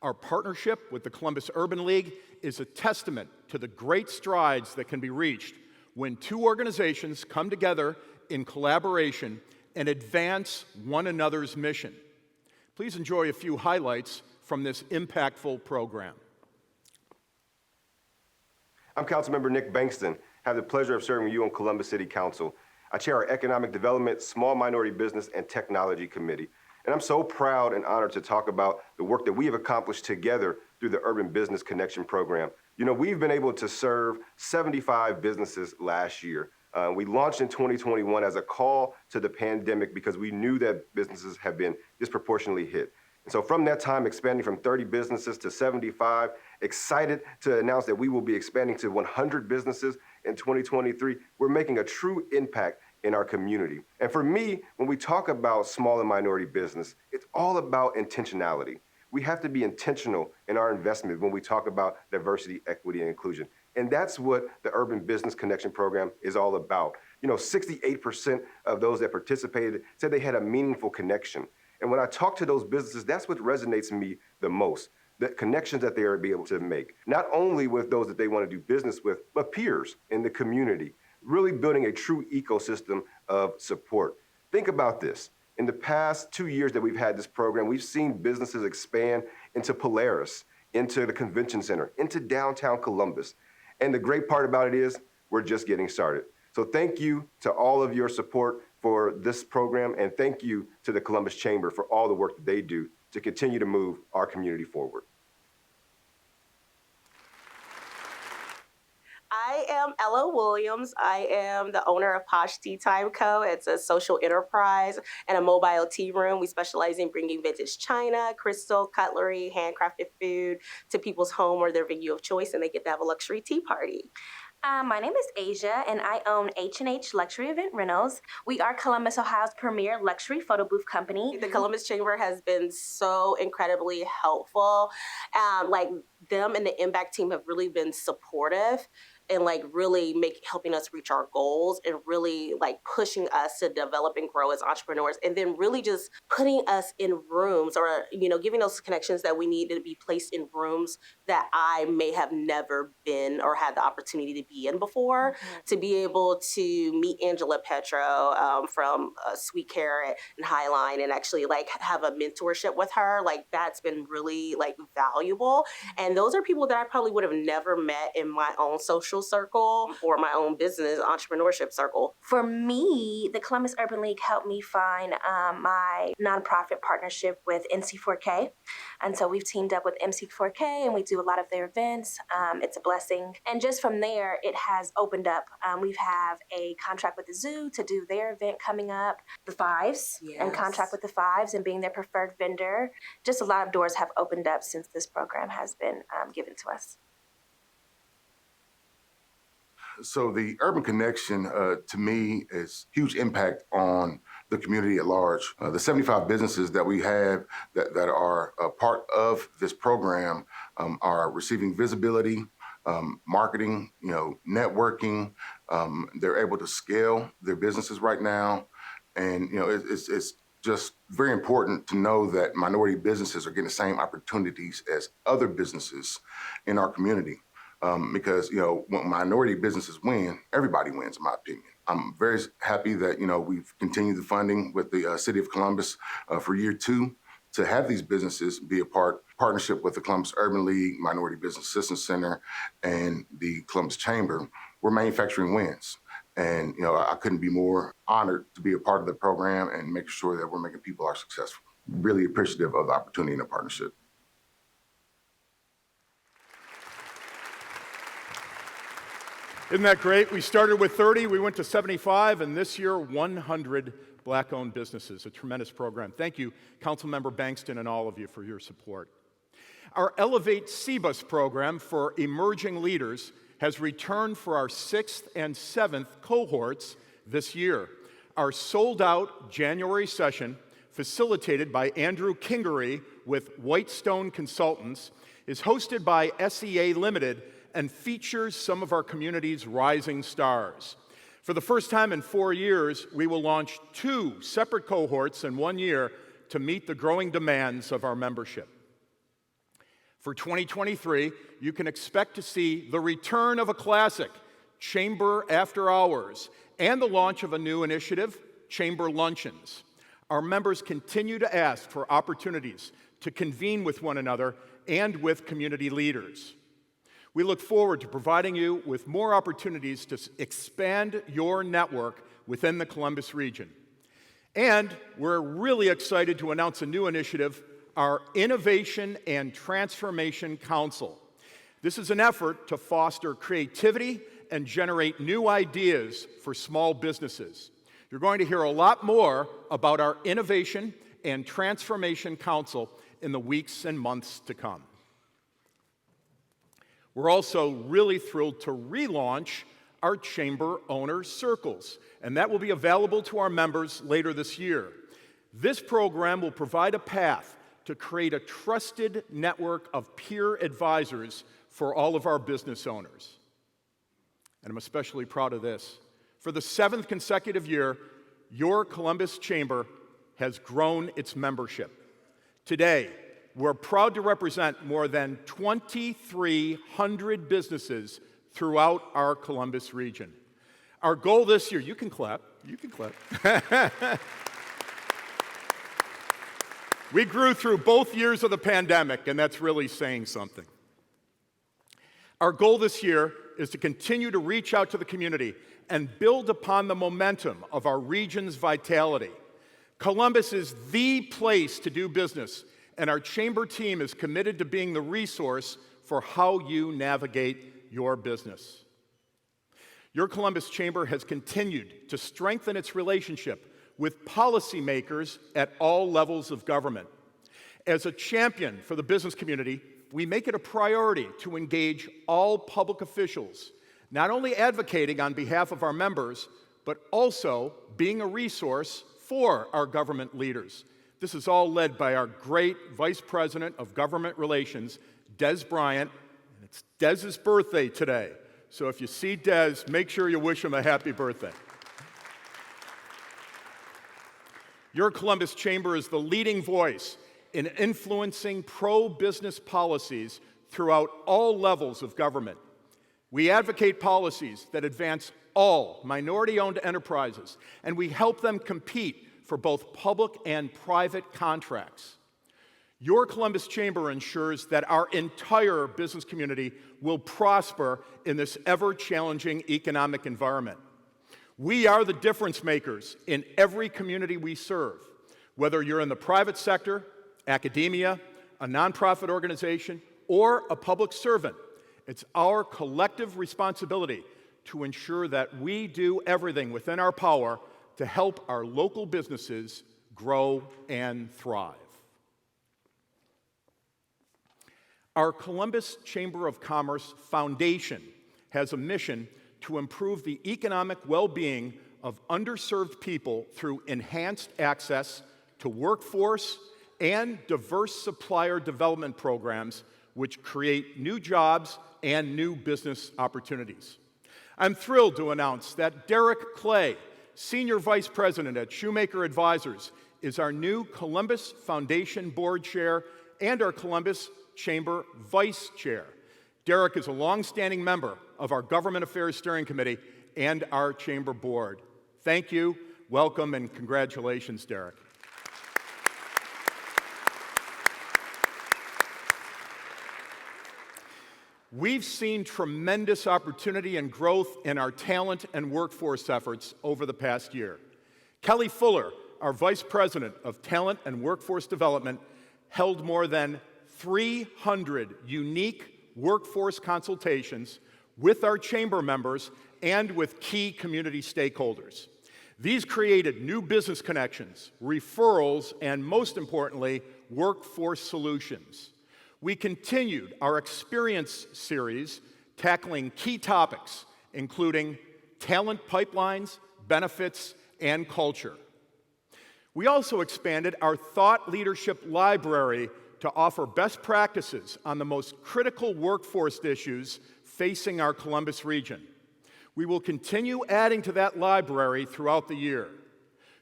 Our partnership with the Columbus Urban League is a testament to the great strides that can be reached when two organizations come together in collaboration and advance one another's mission. Please enjoy a few highlights from this impactful program. I'm Councilmember Nick Bankston. I have the pleasure of serving you on Columbus City Council. I chair our Economic Development, Small Minority Business, and Technology Committee. And I'm so proud and honored to talk about the work that we have accomplished together through the Urban Business Connection program. You know, we've been able to serve 75 businesses last year. We launched in 2021 as a call to the pandemic because we knew that businesses have been disproportionately hit. And so from that time, expanding from 30 businesses to 75, excited to announce that we will be expanding to 100 businesses in 2023. We're making a true impact in our community. And for me, when we talk about small and minority business, it's all about intentionality. We have to be intentional in our investment when we talk about diversity, equity, and inclusion. And that's what the Urban Business Connection program is all about. You know, 68% of those that participated said they had a meaningful connection. And when I talk to those businesses, that's what resonates me the most, the connections that they are able to make, not only with those that they want to do business with, but peers in the community, really building a true ecosystem of support. Think about this. In the past 2 years that we've had this program, we've seen businesses expand into Polaris, into the convention center, into downtown Columbus. And the great part about it is we're just getting started. So thank you to all of your support for this program, and thank you to the Columbus Chamber for all the work that they do to continue to move our community forward. I am Ella Williams. I am the owner of Posh Tea Time Co. It's a social enterprise and a mobile tea room. We specialize in bringing vintage china, crystal, cutlery, handcrafted food to people's home or their venue of choice, and they get to have a luxury tea party. My name is Asia, and I own H&H Luxury Event Rentals. We are Columbus, Ohio's premier luxury photo booth company. The Columbus Chamber has been so incredibly helpful. Like them and the MBAC team have really been supportive and like really helping us reach our goals and really like pushing us to develop and grow as entrepreneurs, and then really just putting us in rooms or, you know, giving those connections that we need to be placed in rooms that I may have never been or had the opportunity to be in before. To be able to meet Angela Petro from Sweet Carrot and Highline and actually like have a mentorship with her, like that's been really like valuable. And those are people that I probably would have never met in my own social circle or my own business entrepreneurship circle. For me, the Columbus Urban League helped me find my nonprofit partnership with MC4K. And so we've teamed up with MC4K and we do a lot of their events. It's a blessing. And just from there, it has opened up. We have a contract with the zoo to do their event coming up, the Fives, and contract with the Fives and being their preferred vendor. Just a lot of doors have opened up since this program has been given to us. So the Urban Connection, to me, is huge impact on the community at large. The 75 businesses that we have that are a part of this program are receiving visibility, marketing, networking. They're able to scale their businesses right now. And, it's just very important to know that minority businesses are getting the same opportunities as other businesses in our community. Because, when minority businesses win, everybody wins, in my opinion. I'm very happy that, we've continued the funding with the City of Columbus for year 2 to have these businesses be a partnership with the Columbus Urban League, Minority Business Assistance Center, and the Columbus Chamber, where manufacturing wins. And, I couldn't be more honored to be a part of the program and make sure that we're making people are successful. Really appreciative of the opportunity and the partnership. Isn't that great? We started with 30, we went to 75, and this year, 100 Black-owned businesses. A tremendous program. Thank you, Councilmember Bankston, and all of you for your support. Our Elevate CBUS program for emerging leaders has returned for our 6th and 7th cohorts this year. Our sold-out January session, facilitated by Andrew Kingery with Whitestone Consultants, is hosted by SEA Limited and features some of our community's rising stars. For the first time in 4 years, we will launch 2 separate cohorts in 1 year to meet the growing demands of our membership. For 2023, you can expect to see the return of a classic, Chamber After Hours, and the launch of a new initiative, Chamber Luncheons. Our members continue to ask for opportunities to convene with one another and with community leaders. We look forward to providing you with more opportunities to expand your network within the Columbus region. And we're really excited to announce a new initiative, our Innovation and Transformation Council. This is an effort to foster creativity and generate new ideas for small businesses. You're going to hear a lot more about our Innovation and Transformation Council in the weeks and months to come. We're also really thrilled to relaunch our Chamber Owner Circles, and that will be available to our members later this year. This program will provide a path to create a trusted network of peer advisors for all of our business owners. And I'm especially proud of this. For the 7th consecutive year, your Columbus Chamber has grown its membership. Today, we're proud to represent more than 2,300 businesses throughout our Columbus region. Our goal this year, you can clap. We grew through both years of the pandemic, and that's really saying something. Our goal this year is to continue to reach out to the community and build upon the momentum of our region's vitality. Columbus is the place to do business, and our chamber team is committed to being the resource for how you navigate your business. Your Columbus Chamber has continued to strengthen its relationship with policymakers at all levels of government. As a champion for the business community, we make it a priority to engage all public officials, not only advocating on behalf of our members, but also being a resource for our government leaders. This is all led by our great Vice President of Government Relations, Des Bryant, and it's Des's birthday today. So if you see Des, make sure you wish him a happy birthday. Your Columbus Chamber is the leading voice in influencing pro-business policies throughout all levels of government. We advocate policies that advance all minority-owned enterprises, and we help them compete for both public and private contracts. Your Columbus Chamber ensures that our entire business community will prosper in this ever-challenging economic environment. We are the difference makers in every community we serve, whether you're in the private sector, academia, a nonprofit organization, or a public servant. It's our collective responsibility to ensure that we do everything within our power to help our local businesses grow and thrive. Our Columbus Chamber of Commerce Foundation has a mission to improve the economic well-being of underserved people through enhanced access to workforce and diverse supplier development programs which create new jobs and new business opportunities. I'm thrilled to announce that Derek Clay, Senior Vice President at Shoemaker Advisors, is our new Columbus Foundation Board Chair and our Columbus Chamber Vice Chair. Derek is a longstanding member of our Government Affairs Steering Committee and our Chamber Board. Thank you, welcome, and congratulations, Derek. We've seen tremendous opportunity and growth in our talent and workforce efforts over the past year. Kelly Fuller, our Vice President of Talent and Workforce Development, held more than 300 unique workforce consultations with our chamber members and with key community stakeholders. These created new business connections, referrals, and most importantly, workforce solutions. We continued our experience series tackling key topics, including talent pipelines, benefits, and culture. We also expanded our thought leadership library to offer best practices on the most critical workforce issues facing our Columbus region. We will continue adding to that library throughout the year.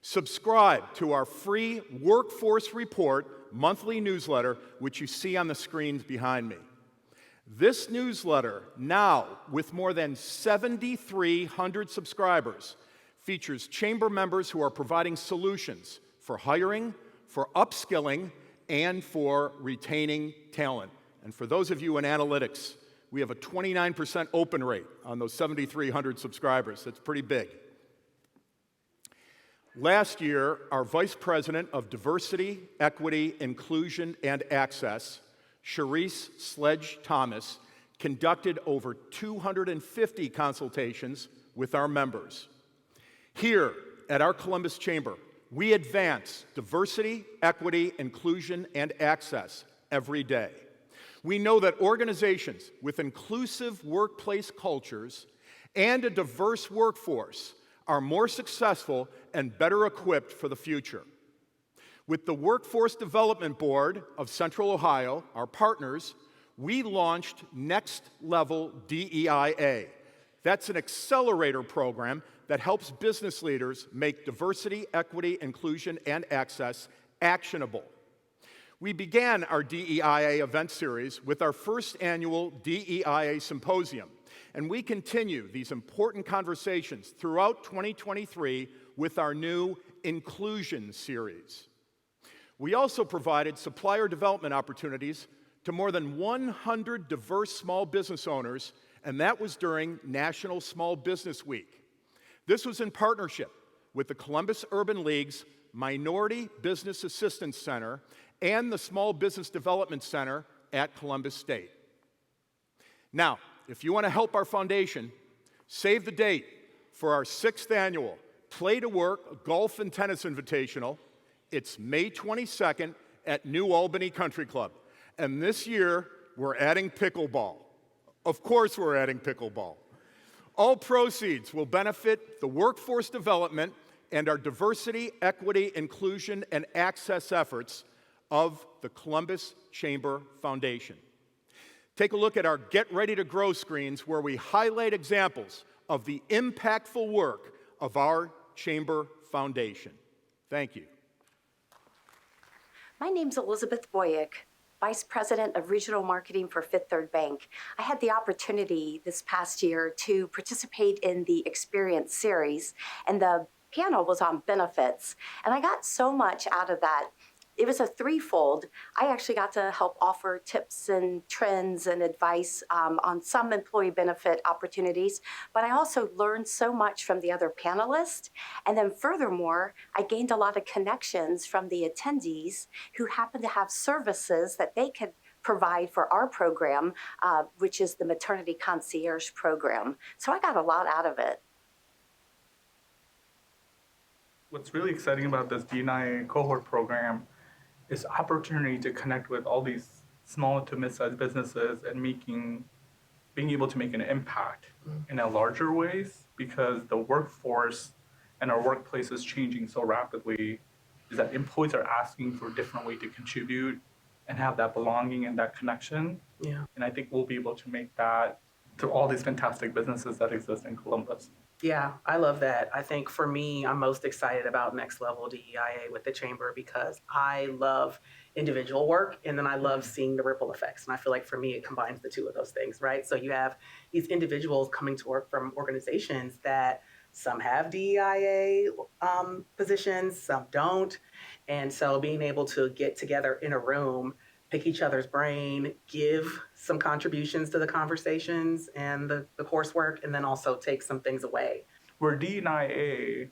Subscribe to our free Workforce Report monthly newsletter, which you see on the screens behind me. This newsletter, now with more than 7,300 subscribers, features chamber members who are providing solutions for hiring, for upskilling, and for retaining talent. And for those of you in analytics, we have a 29% open rate on those 7,300 subscribers. That's pretty big. Last year, our Vice President of Diversity, Equity, Inclusion, and Access, Charisse Sledge-Thomas, conducted over 250 consultations with our members. Here at our Columbus Chamber, we advance diversity, equity, inclusion, and access every day. We know that organizations with inclusive workplace cultures and a diverse workforce are more successful and better equipped for the future. With the Workforce Development Board of Central Ohio, our partners, we launched Next Level DEIA. That's an accelerator program that helps business leaders make diversity, equity, inclusion, and access actionable. We began our DEIA event series with our first annual DEIA Symposium, and we continue these important conversations throughout 2023 with our new Inclusion series. We also provided supplier development opportunities to more than 100 diverse small business owners, and that was during National Small Business Week. This was in partnership with the Columbus Urban League's Minority Business Assistance Center and the Small Business Development Center at Columbus State. Now, if you want to help our foundation, save the date for our 6th annual Play to Work Golf and Tennis Invitational. It's May 22nd at New Albany Country Club. And this year, we're adding pickleball. Of course we're adding pickleball. All proceeds will benefit the workforce development and our diversity, equity, inclusion, and access efforts of the Columbus Chamber Foundation. Take a look at our Get Ready to Grow screens where we highlight examples of the impactful work of our Chamber Foundation. Thank you. My name's Elizabeth Boyick, Vice President of Regional Marketing for Fifth Third Bank. I had the opportunity this past year to participate in the Experience series, and the panel was on benefits. And I got so much out of that. It was a threefold. I actually got to help offer tips and trends and advice on some employee benefit opportunities, but I also learned so much from the other panelists. And then furthermore, I gained a lot of connections from the attendees who happened to have services that they could provide for our program, which is the Maternity Concierge Program. So I got a lot out of it. What's really exciting about this D&IA cohort program is opportunity to connect with all these small to mid-sized businesses and being able to make an impact in a larger ways, because the workforce and our workplace is changing so rapidly, is that employees are asking for a different way to contribute and have that belonging and that connection. Yeah. And I think we'll be able to make that to all these fantastic businesses that exist in Columbus. Yeah, I love that. I think for me, I'm most excited about Next Level DEIA with the Chamber because I love individual work and then I love seeing the ripple effects. And I feel like for me, it combines the two of those things, right? So you have these individuals coming to work from organizations that some have DEIA positions, some don't. And so being able to get together in a room, pick each other's brain, give some contributions to the conversations and the coursework, and then also take some things away. Where D&IA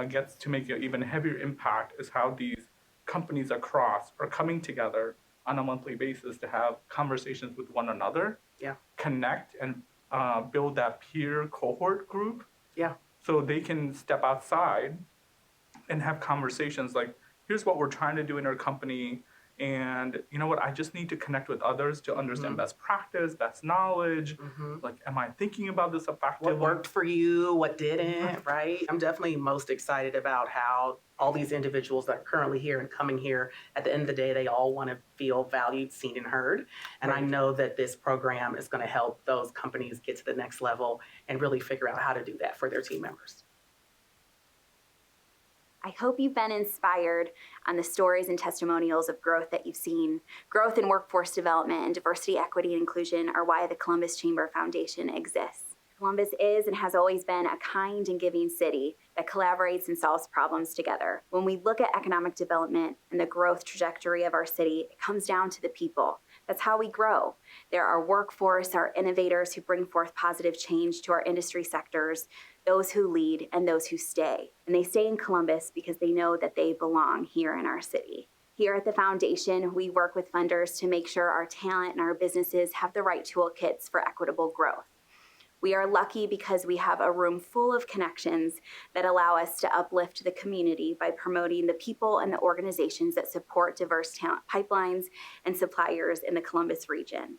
gets to make an even heavier impact is how these companies across are coming together on a monthly basis to have conversations with one another, connect and build that peer cohort group. Yeah. So they can step outside and have conversations like, here's what we're trying to do in our company. And you know what, I just need to connect with others to understand best practice, best knowledge. Like, am I thinking about this effectively? What worked for you, what didn't, right? I'm definitely most excited about how all these individuals that are currently here and coming here, at the end of the day, they all want to feel valued, seen, and heard. And I know that this program is going to help those companies get to the next level and really figure out how to do that for their team members. I hope you've been inspired on the stories and testimonials of growth that you've seen. Growth in workforce development and diversity, equity, and inclusion are why the Columbus Chamber Foundation exists. Columbus is and has always been a kind and giving city that collaborates and solves problems together. When we look at economic development and the growth trajectory of our city, it comes down to the people. That's how we grow. There are workforce, our innovators who bring forth positive change to our industry sectors, those who lead and those who stay. And they stay in Columbus because they know that they belong here in our city. Here at the foundation, we work with funders to make sure our talent and our businesses have the right toolkits for equitable growth. We are lucky because we have a room full of connections that allow us to uplift the community by promoting the people and the organizations that support diverse talent pipelines and suppliers in the Columbus region.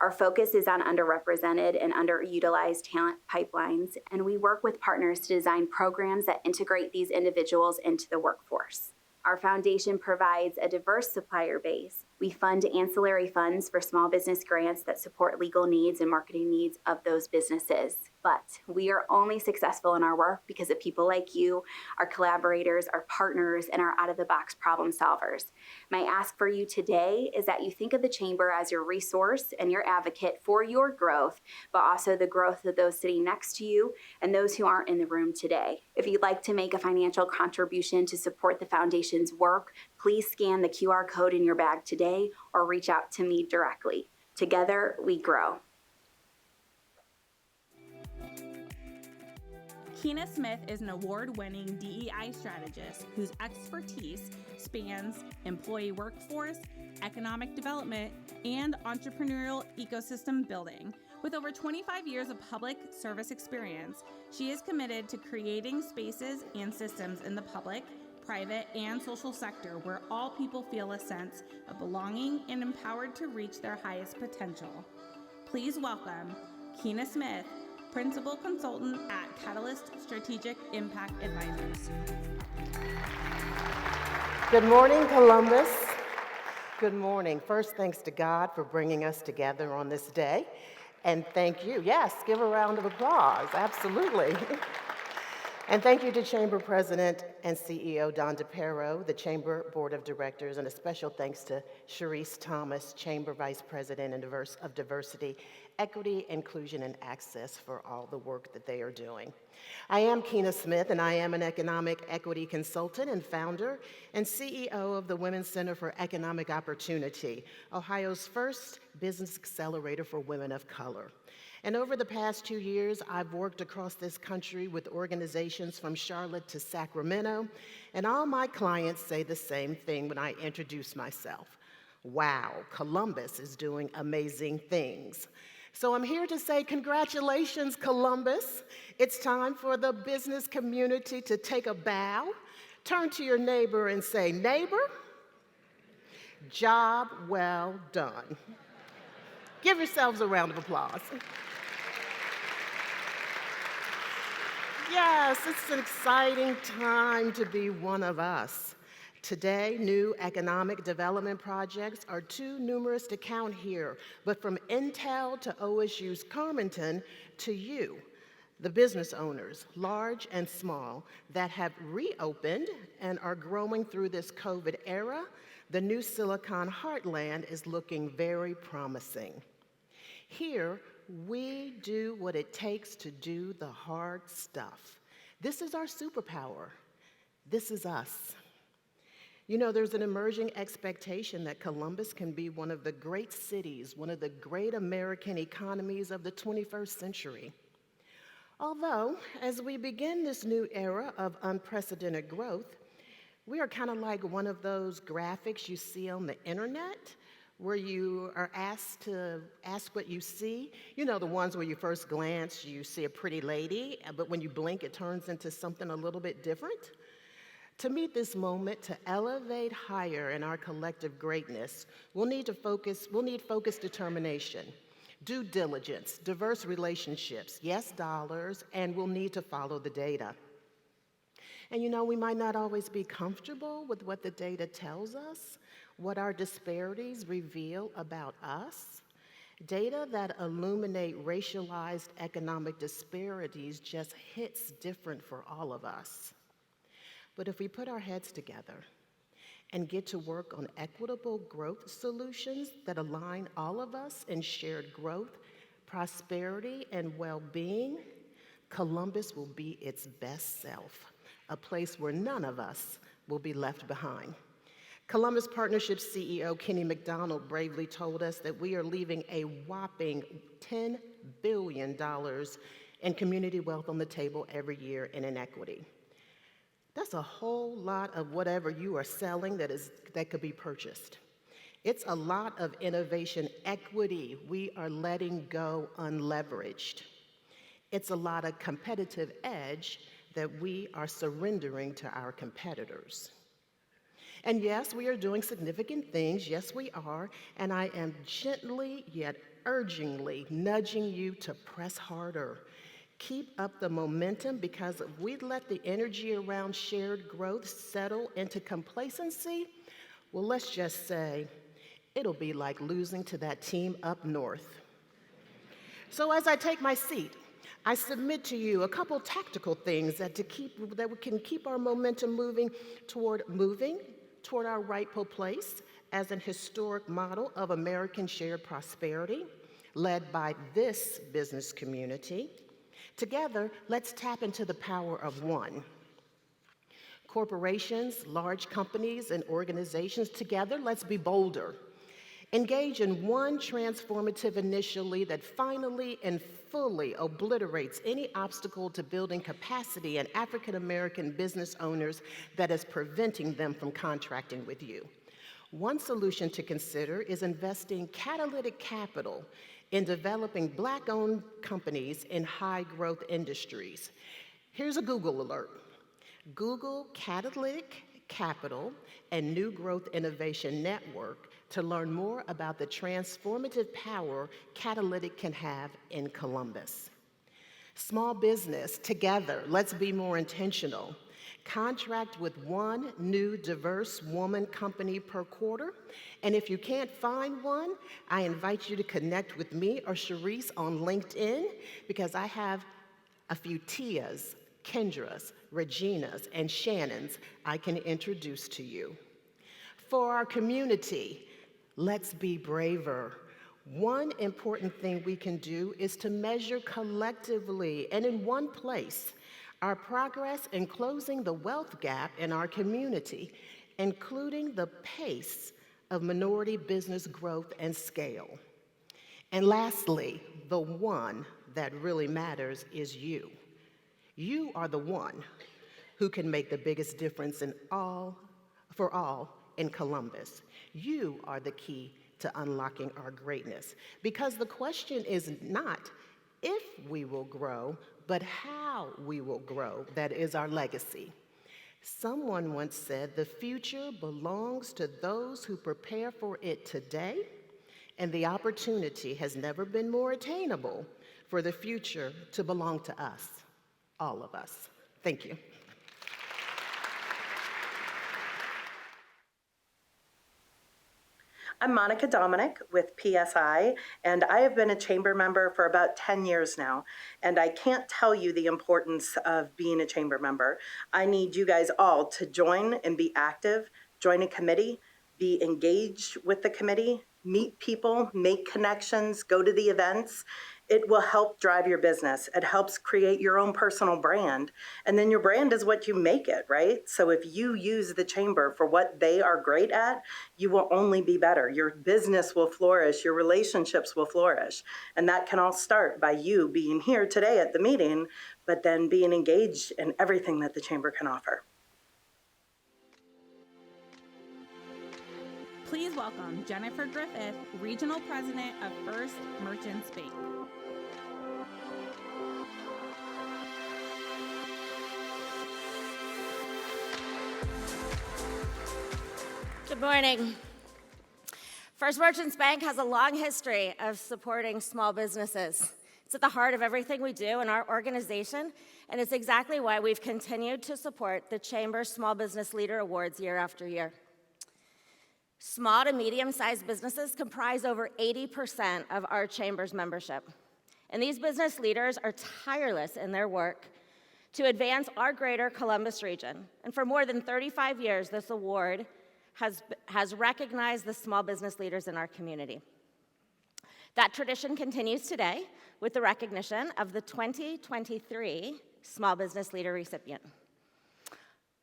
Our focus is on underrepresented and underutilized talent pipelines, and we work with partners to design programs that integrate these individuals into the workforce. Our foundation provides a diverse supplier base. We fund ancillary funds for small business grants that support legal needs and marketing needs of those businesses. But we are only successful in our work because of people like you, our collaborators, our partners, and our out-of-the-box problem solvers. My ask for you today is that you think of the Chamber as your resource and your advocate for your growth, but also the growth of those sitting next to you and those who aren't in the room today. If you'd like to make a financial contribution to support the foundation's work, Please scan the QR code in your bag today or reach out to me directly. Together, we grow. Keena Smith is an award-winning DEI strategist whose expertise spans employee workforce, economic development, and entrepreneurial ecosystem building. With over 25 years of public service experience, she is committed to creating spaces and systems in the public, private, and social sector where all people feel a sense of belonging and empowered to reach their highest potential. Please welcome Keena Smith, Principal Consultant at Catalyst Strategic Impact Advisors. Good morning, Columbus. Good morning. First, thanks to God for bringing us together on this day. And thank you. Yes, give a round of applause. Absolutely. And thank you to Chamber President and CEO Don DePero, the Chamber Board of Directors, and a special thanks to Sharice Thomas, Chamber Vice President of Diversity, Equity, Inclusion, and Access for all the work that they are doing. I am Keena Smith, and I am an economic equity consultant and founder and CEO of the Women's Center for Economic Opportunity, Ohio's first business accelerator for women of color. And over the past 2 years, I've worked across this country with organizations from Charlotte to Sacramento, and all my clients say the same thing when I introduce myself. Wow, Columbus is doing amazing things. So I'm here to say congratulations, Columbus. It's time for the business community to take a bow, turn to your neighbor and say, neighbor, job well done. Give yourselves a round of applause. Yes, it's an exciting time to be one of us. Today, new economic development projects are too numerous to count here, but from Intel to OSU's Carmenton to you, the business owners, large and small, that have reopened and are growing through this COVID era, the new Silicon Heartland is looking very promising. Here, we do what it takes to do the hard stuff. This is our superpower. This is us. You know, there's an emerging expectation that Columbus can be one of the great cities, one of the great American economies of the 21st century. Although, as we begin this new era of unprecedented growth, we are kind of like one of those graphics you see on the internet where you are asked to ask what you see. You know, the ones where you first glance, you see a pretty lady, but when you blink, it turns into something a little bit different. To meet this moment, to elevate higher in our collective greatness, we'll need focused determination, due diligence, diverse relationships, yes, dollars, and we'll need to follow the data. And you know, we might not always be comfortable with what the data tells us, what our disparities reveal about us. Data that illuminate racialized economic disparities just hits different for all of us. But if we put our heads together and get to work on equitable growth solutions that align all of us in shared growth, prosperity, and well-being, Columbus will be its best self, a place where none of us will be left behind. Columbus Partnerships CEO Kenny McDonald bravely told us that we are leaving a whopping $10 billion in community wealth on the table every year in inequity. That's a whole lot of whatever you are selling that could be purchased. It's a lot of innovation equity we are letting go unleveraged. It's a lot of competitive edge that we are surrendering to our competitors. And yes, we are doing significant things, yes we are, and I am gently yet urgingly nudging you to press harder. Keep up the momentum, because if we let the energy around shared growth settle into complacency, well, let's just say it'll be like losing to that team up north. So as I take my seat, I submit to you a couple tactical things that we can keep our momentum moving toward our rightful place as an historic model of American shared prosperity, led by this business community. Together, let's tap into the power of one. Corporations, large companies, and organizations, together, let's be bolder. Engage in one transformative initiative that finally and fully obliterates any obstacle to building capacity in African American business owners that is preventing them from contracting with you. One solution to consider is investing catalytic capital in developing Black-owned companies in high-growth industries. Here's a Google alert. Google Catalytic Capital and New Growth Innovation Network to learn more about the transformative power Catalytic can have in Columbus. Small business, together, let's be more intentional. Contract with one new diverse woman company per quarter. And if you can't find one, I invite you to connect with me or Sharice on LinkedIn, because I have a few Tias, Kendras, Reginas, and Shannons I can introduce to you. For our community, let's be braver. One important thing we can do is to measure collectively and in one place our progress in closing the wealth gap in our community, including the pace of minority business growth and scale. And lastly, the one that really matters is you. You are the one who can make the biggest difference for all in Columbus. You are the key to unlocking our greatness, because the question is not if we will grow, but how we will grow. That is our legacy. Someone once said, the future belongs to those who prepare for it today, and the opportunity has never been more attainable for the future to belong to us, all of us. Thank you. I'm Monica Dominic with PSI, and I have been a chamber member for about 10 years now, and I can't tell you the importance of being a chamber member. I need you guys all to join and be active, join a committee, be engaged with the committee, meet people, make connections, go to the events. It will help drive your business. It helps create your own personal brand. And then your brand is what you make it, right? So if you use the chamber for what they are great at, you will only be better. Your business will flourish, your relationships will flourish. And that can all start by you being here today at the meeting, but then being engaged in everything that the chamber can offer. Please welcome Jennifer Griffith, Regional President of First Merchants Bank. Good morning. First Merchants Bank has a long history of supporting small businesses. It's at the heart of everything we do in our organization, and it's exactly why we've continued to support the Chamber Small Business Leader Awards year after year. Small to medium-sized businesses comprise over 80% of our Chamber's membership. And these business leaders are tireless in their work to advance our greater Columbus region. And for more than 35 years, this award has recognized the small business leaders in our community. That tradition continues today with the recognition of the 2023 Small Business Leader recipient.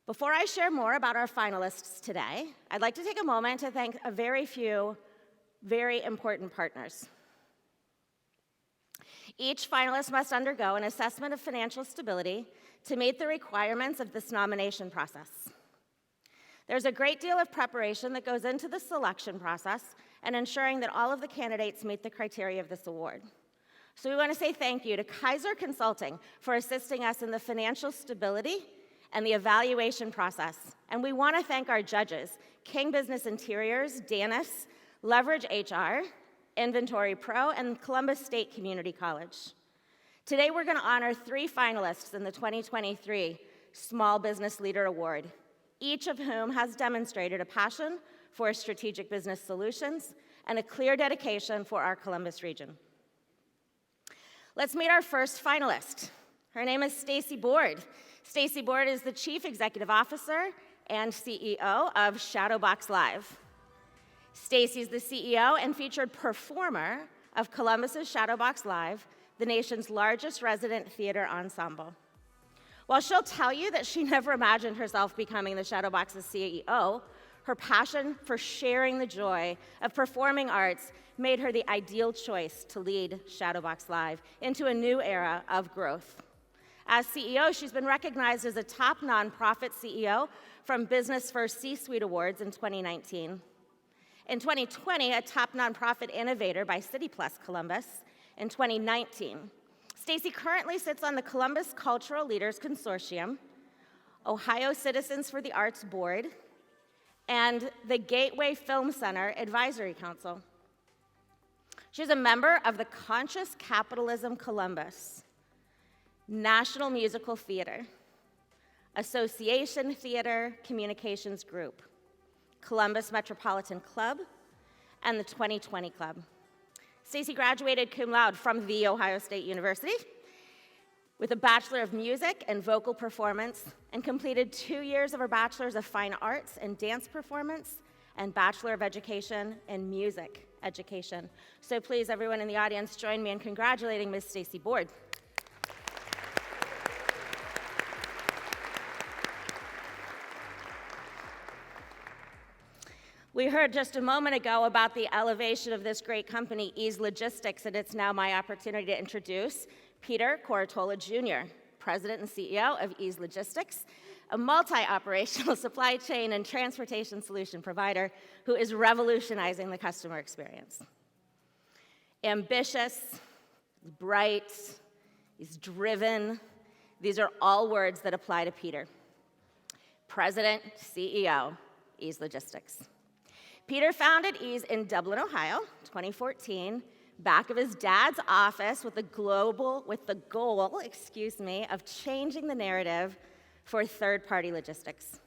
Before I share more about our finalists today, I'd like to take a moment to thank a very few very important partners. Each finalist must undergo an assessment of financial stability to meet the requirements of this nomination process. There's a great deal of preparation that goes into the selection process and ensuring that all of the candidates meet the criteria of this award. So we want to say thank you to Kaiser Consulting for assisting us in the financial stability and the evaluation process. And we want to thank our judges, King Business Interiors, Danis, Leverage HR, Inventory Pro, and Columbus State Community College. Today we're going to honor 3 finalists in the 2023 Small Business Leader Award, each of whom has demonstrated a passion for strategic business solutions and a clear dedication for our Columbus region. Let's meet our first finalist. Her name is Stacy Board. Stacy Board is the Chief Executive Officer and CEO of Shadowbox Live. Stacy is the CEO and featured performer of Columbus's Shadowbox Live, the nation's largest resident theater ensemble. While she'll tell you that she never imagined herself becoming the Shadowbox's CEO, her passion for sharing the joy of performing arts made her the ideal choice to lead Shadowbox Live into a new era of growth. As CEO, she's been recognized as a top nonprofit CEO from Business First C-Suite Awards in 2019. In 2020, a top nonprofit innovator by City Plus Columbus in 2019. Stacy currently sits on the Columbus Cultural Leaders Consortium, Ohio Citizens for the Arts Board, and the Gateway Film Center Advisory Council. She's a member of the Conscious Capitalism Columbus, National Musical Theater, Association Theater Communications Group, Columbus Metropolitan Club, and the 2020 Club. Stacy graduated cum laude from The Ohio State University with a Bachelor of Music and Vocal Performance, and completed 2 years of her Bachelor's of Fine Arts and Dance Performance and Bachelor of Education in Music Education. So please, everyone in the audience, join me in congratulating Ms. Stacy Board. We heard just a moment ago about the elevation of this great company, Ease Logistics, and it's now my opportunity to introduce Peter Coratola Jr., President and CEO of Ease Logistics, a multi-operational supply chain and transportation solution provider who is revolutionizing the customer experience. Ambitious, bright, he's driven. These are all words that apply to Peter. President, CEO, Ease Logistics. Peter founded Ease in Dublin, Ohio, 2014, back of his dad's office with the goal, of changing the narrative for third-party logistics.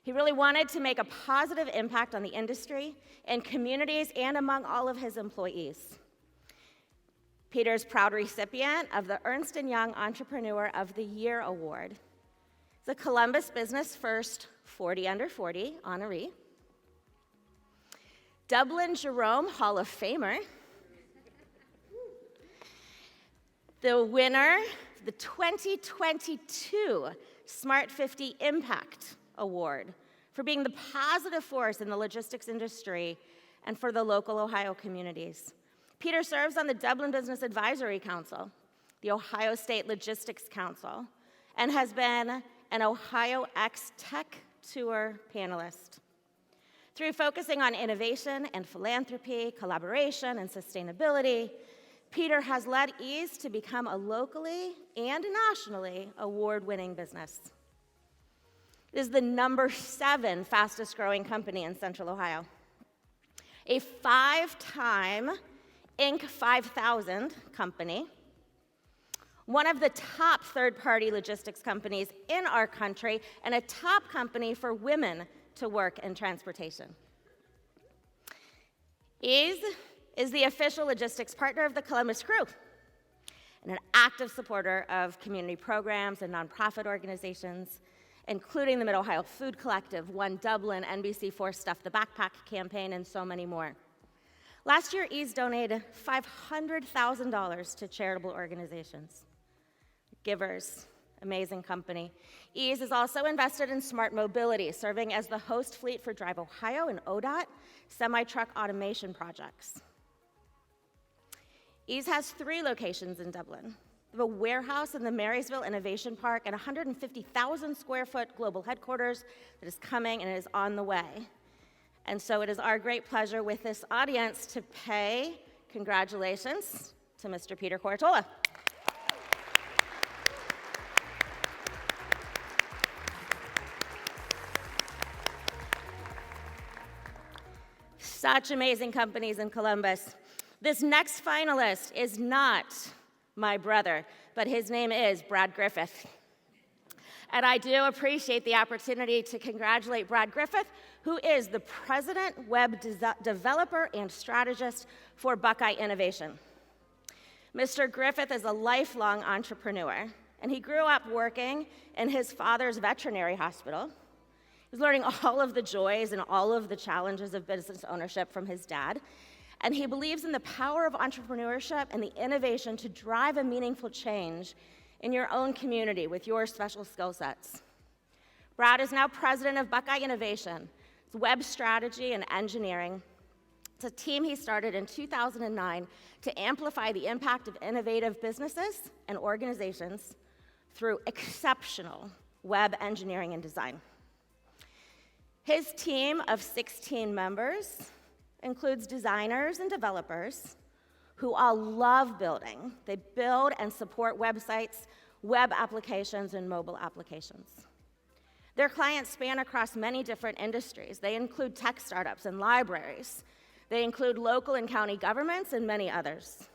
He really wanted to make a positive impact on the industry and communities and among all of his employees. Peter's proud recipient of the Ernst & Young Entrepreneur of the Year Award, the Columbus Business First 40 Under 40 honoree, Dublin Jerome Hall of Famer, the winner of the 2022 Smart 50 Impact Award for being the positive force in the logistics industry and for the local Ohio communities. Peter serves on the Dublin Business Advisory Council, the Ohio State Logistics Council, and has been an Ohio X Tech Tour panelist. Through focusing on innovation and philanthropy, collaboration and sustainability, Peter has led Ease to become a locally and nationally award-winning business. It is the #7 fastest growing company in Central Ohio, a 5-time Inc. 5000 company, one of the top third-party logistics companies in our country, and a top company for women to work in transportation. Ease is the official logistics partner of the Columbus Crew and an active supporter of community programs and nonprofit organizations, including the Mid-Ohio Food Collective, One Dublin, NBC4 Stuff the Backpack campaign, and so many more. Last year, Ease donated $500,000 to charitable organizations. Givers, amazing company. Ease is also invested in smart mobility, serving as the host fleet for Drive Ohio and ODOT semi-truck automation projects. Ease has 3 locations in Dublin. They have a warehouse in the Marysville Innovation Park and 150,000 square foot global headquarters that is coming and is on the way. And so it is our great pleasure with this audience to pay congratulations to Mr. Peter Coratola. Such amazing companies in Columbus. This next finalist is not my brother, but his name is Brad Griffith. And I do appreciate the opportunity to congratulate Brad Griffith, who is the President, Web Developer, and Strategist for Buckeye Innovation. Mr. Griffith is a lifelong entrepreneur, and he grew up working in his father's veterinary hospital. He's learning all of the joys and all of the challenges of business ownership from his dad. And he believes in the power of entrepreneurship and the innovation to drive a meaningful change in your own community with your special skill sets. Brad is now president of Buckeye Innovation. It's web strategy and engineering. It's a team he started in 2009 to amplify the impact of innovative businesses and organizations through exceptional web engineering and design. His team of 16 members includes designers and developers who all love building. They build and support websites, web applications, and mobile applications. Their clients span across many different industries. They include tech startups and libraries. They include local and county governments and many others.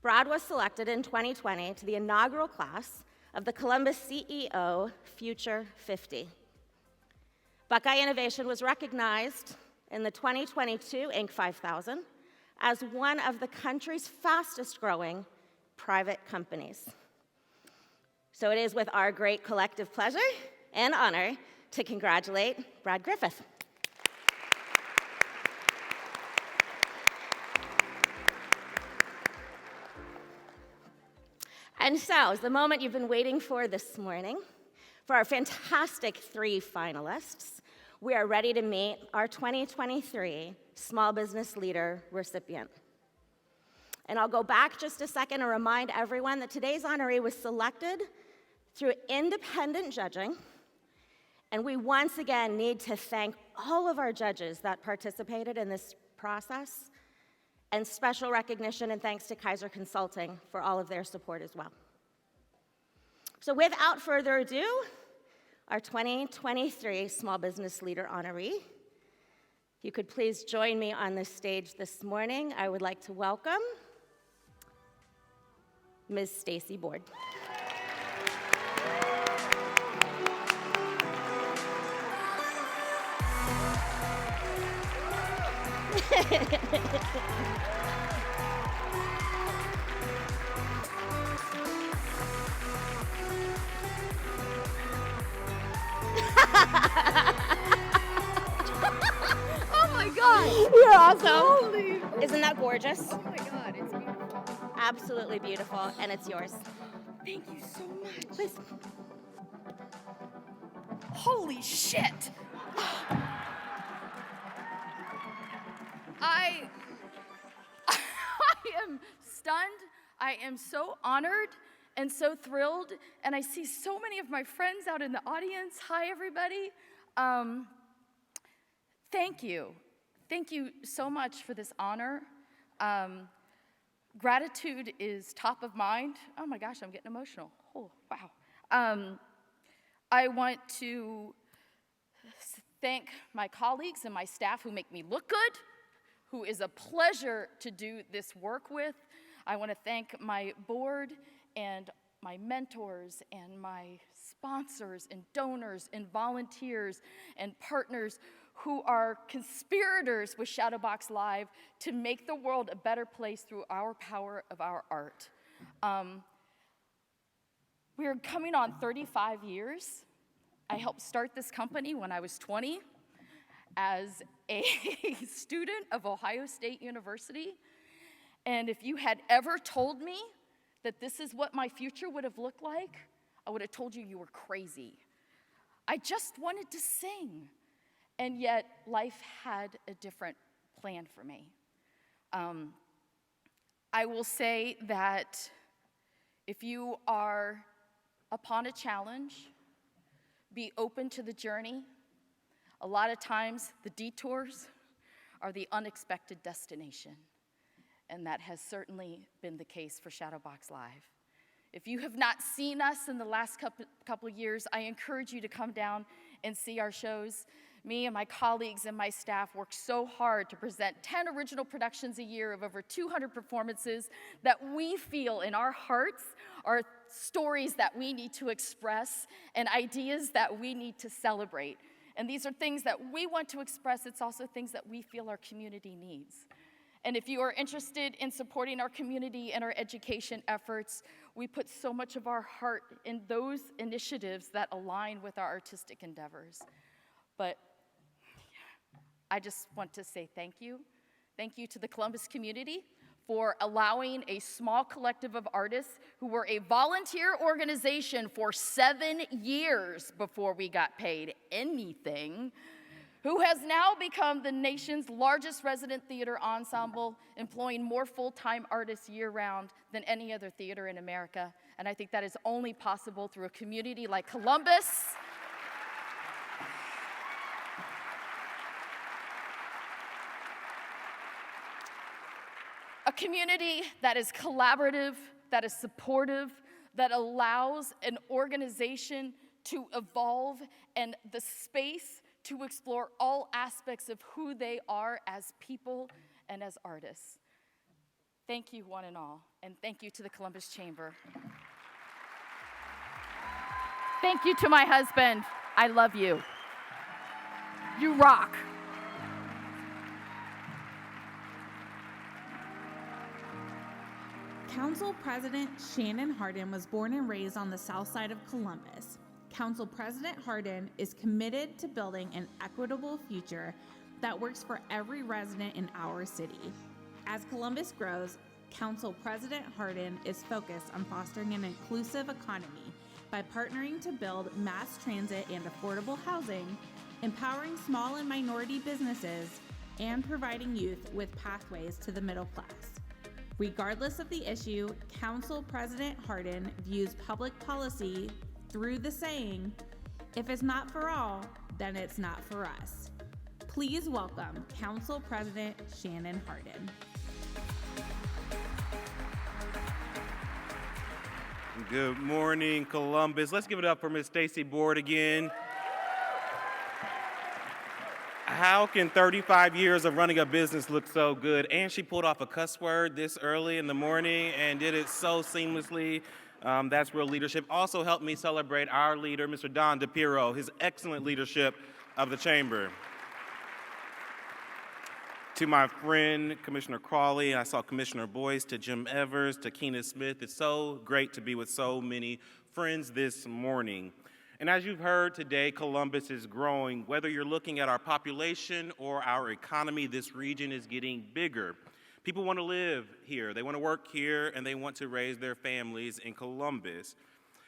Brad was selected in 2020 to the inaugural class of the Columbus CEO Future 50. Buckeye Innovation was recognized in the 2022 Inc. 5000 as one of the country's fastest growing private companies. So it is with our great collective pleasure and honor to congratulate Brad Griffith. And so, it's the moment you've been waiting for this morning. For our fantastic 3 finalists, we are ready to meet our 2023 Small Business Leader recipient. And I'll go back just a second and remind everyone that today's honoree was selected through independent judging, and we once again need to thank all of our judges that participated in this process, and special recognition and thanks to Kaiser Consulting for all of their support as well. So without further ado, our 2023 Small Business Leader honoree. If you could please join me on the stage this morning, I would like to welcome Ms. Stacy Board. Oh my God! You're awesome. Holy. Isn't that gorgeous? Oh my God, it's beautiful. Absolutely beautiful, and it's yours. Thank you so much. Please. Holy shit! I am stunned. I am so honored and so thrilled, and I see so many of my friends out in the audience. Hi, everybody. Thank you. Thank you so much for this honor. Gratitude is top of mind. Oh my gosh, I'm getting emotional. Oh, wow. I want to thank my colleagues and my staff who make me look good, who is a pleasure to do this work with. I want to thank my board and my mentors and my sponsors and donors and volunteers and partners who are conspirators with Shadowbox Live to make the world a better place through our power of our art. We're coming on 35 years. I helped start this company when I was 20 as a student of Ohio State University. And if you had ever told me that this is what my future would have looked like, I would have told you you were crazy. I just wanted to sing. And yet, life had a different plan for me. I will say that if you are upon a challenge, be open to the journey. A lot of times, the detours are the unexpected destination. And that has certainly been the case for Shadowbox Live. If you have not seen us in the last couple of years, I encourage you to come down and see our shows. Me and my colleagues and my staff work so hard to present 10 original productions a year of over 200 performances that we feel in our hearts are stories that we need to express and ideas that we need to celebrate. And these are things that we want to express. It's also things that we feel our community needs. And if you are interested in supporting our community and our education efforts, we put so much of our heart in those initiatives that align with our artistic endeavors. But I just want to say thank you. Thank you to the Columbus community for allowing a small collective of artists who were a volunteer organization for 7 years before we got paid anything, who has now become the nation's largest resident theater ensemble, employing more full-time artists year-round than any other theater in America. And I think that is only possible through a community like Columbus. A community that is collaborative, that is supportive, that allows an organization to evolve and the space to explore all aspects of who they are as people and as artists. Thank you, one and all, and thank you to the Columbus Chamber. Thank you to my husband. I love you. You rock. Council President Shannon Hardin was born and raised on the south side of Columbus. Council President Hardin is committed to building an equitable future that works for every resident in our city. As Columbus grows, Council President Hardin is focused on fostering an inclusive economy by partnering to build mass transit and affordable housing, empowering small and minority businesses, and providing youth with pathways to the middle class. Regardless of the issue, Council President Hardin views public policy through the saying, if it's not for all, then it's not for us. Please welcome Council President Shannon Hardin. Good morning, Columbus. Let's give it up for Ms. Stacy Board again. How can 35 years of running a business look so good? And she pulled off a cuss word this early in the morning and did it so seamlessly. That's real leadership. Also helped me celebrate our leader, Mr. Don DePiero, his excellent leadership of the Chamber. To my friend, Commissioner Crawley, I saw Commissioner Boyce, to Jim Evers, to Keena Smith. It's so great to be with so many friends this morning. And as you've heard today, Columbus is growing. Whether you're looking at our population or our economy, this region is getting bigger. People want to live here, they want to work here, and they want to raise their families in Columbus.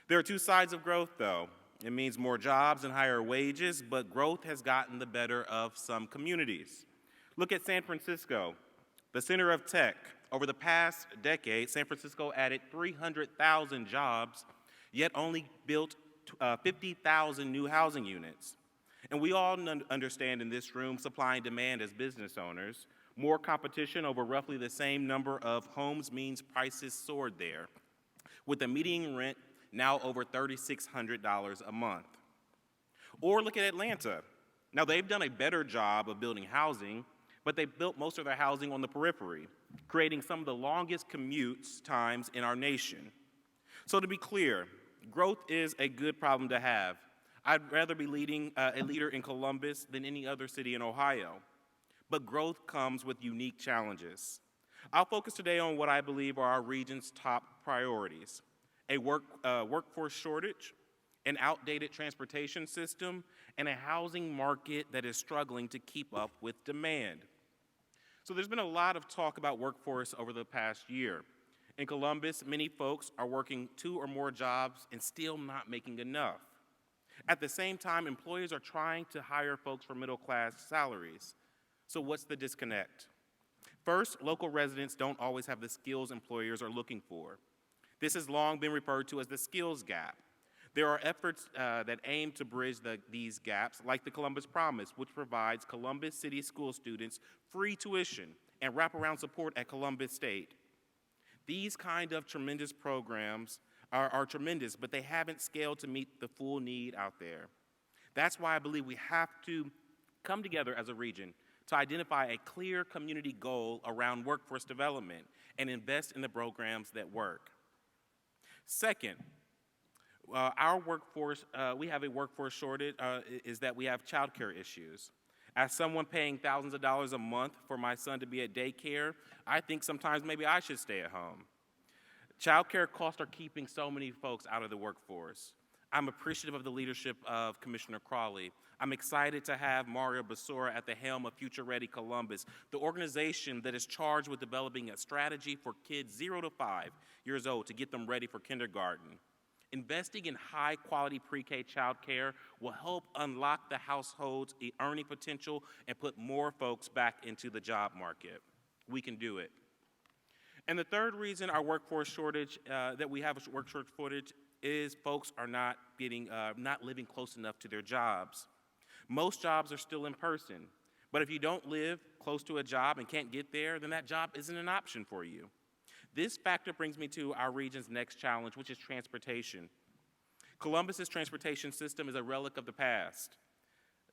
There are two sides of growth, though. It means more jobs and higher wages, but growth has gotten the better of some communities. Look at San Francisco, the center of tech. Over the past decade, San Francisco added 300,000 jobs, yet only built 50,000 new housing units. And we all understand in this room supply and demand as business owners. More competition over roughly the same number of homes means prices soared there, with the median rent now over $3,600 a month. Or look at Atlanta. Now, they've done a better job of building housing, but they built most of their housing on the periphery, creating some of the longest commute times in our nation. So to be clear, growth is a good problem to have. I'd rather be a leader in Columbus than any other city in Ohio. But growth comes with unique challenges. I'll focus today on what I believe are our region's top priorities: a workforce shortage, an outdated transportation system, and a housing market that is struggling to keep up with demand. So there's been a lot of talk about workforce over the past year. In Columbus, many folks are working 2 or more jobs and still not making enough. At the same time, employers are trying to hire folks for middle-class salaries. So what's the disconnect? First, local residents don't always have the skills employers are looking for. This has long been referred to as the skills gap. There are efforts that aim to bridge these gaps, like the Columbus Promise, which provides Columbus City school students free tuition and wraparound support at Columbus State. These kind of tremendous programs are tremendous, but they haven't scaled to meet the full need out there. That's why I believe we have to come together as a region to identify a clear community goal around workforce development and invest in the programs that work. Second, our workforce, we have a workforce shortage, is that we have childcare issues. As someone paying thousands of dollars a month for my son to be at daycare, I think sometimes maybe I should stay at home. Childcare costs are keeping so many folks out of the workforce. I'm appreciative of the leadership of Commissioner Crawley. I'm excited to have Mario Basura at the helm of Future Ready Columbus, the organization that is charged with developing a strategy for kids 0 to 5 years old to get them ready for kindergarten. Investing in high-quality pre-K childcare will help unlock the household's earning potential and put more folks back into the job market. We can do it. And the third reason our workforce shortage, that we have a workforce shortage, is folks are not living close enough to their jobs. Most jobs are still in person, but if you don't live close to a job and can't get there, then that job isn't an option for you. This factor brings me to our region's next challenge, which is transportation. Columbus's transportation system is a relic of the past.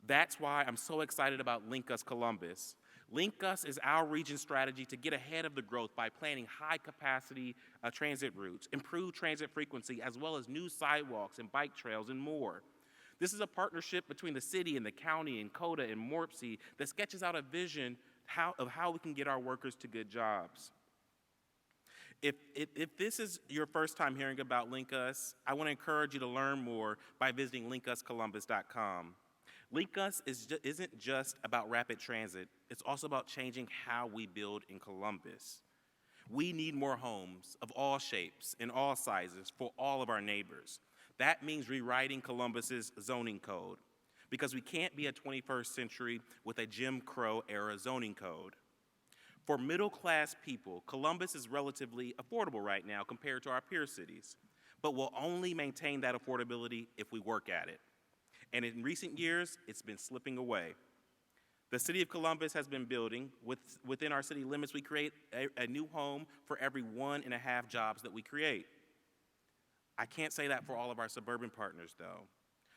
That's why I'm so excited about Link Us Columbus. Link Us is our region's strategy to get ahead of the growth by planning high-capacity transit routes, improved transit frequency, as well as new sidewalks and bike trails and more. This is a partnership between the city and the county and CODA and MORPC that sketches out a vision of how we can get our workers to good jobs. If this is your first time hearing about Link Us, I want to encourage you to learn more by visiting linkuscolumbus.com. Link Us isn't just about rapid transit, it's also about changing how we build in Columbus. We need more homes of all shapes and all sizes for all of our neighbors. That means rewriting Columbus's zoning code, because we can't be a 21st century with a Jim Crow era zoning code. For middle-class people, Columbus is relatively affordable right now compared to our peer cities, but we'll only maintain that affordability if we work at it. And in recent years, it's been slipping away. The City of Columbus has been building. Within our city limits, we create a new home for every 1.5 jobs that we create. I can't say that for all of our suburban partners, though.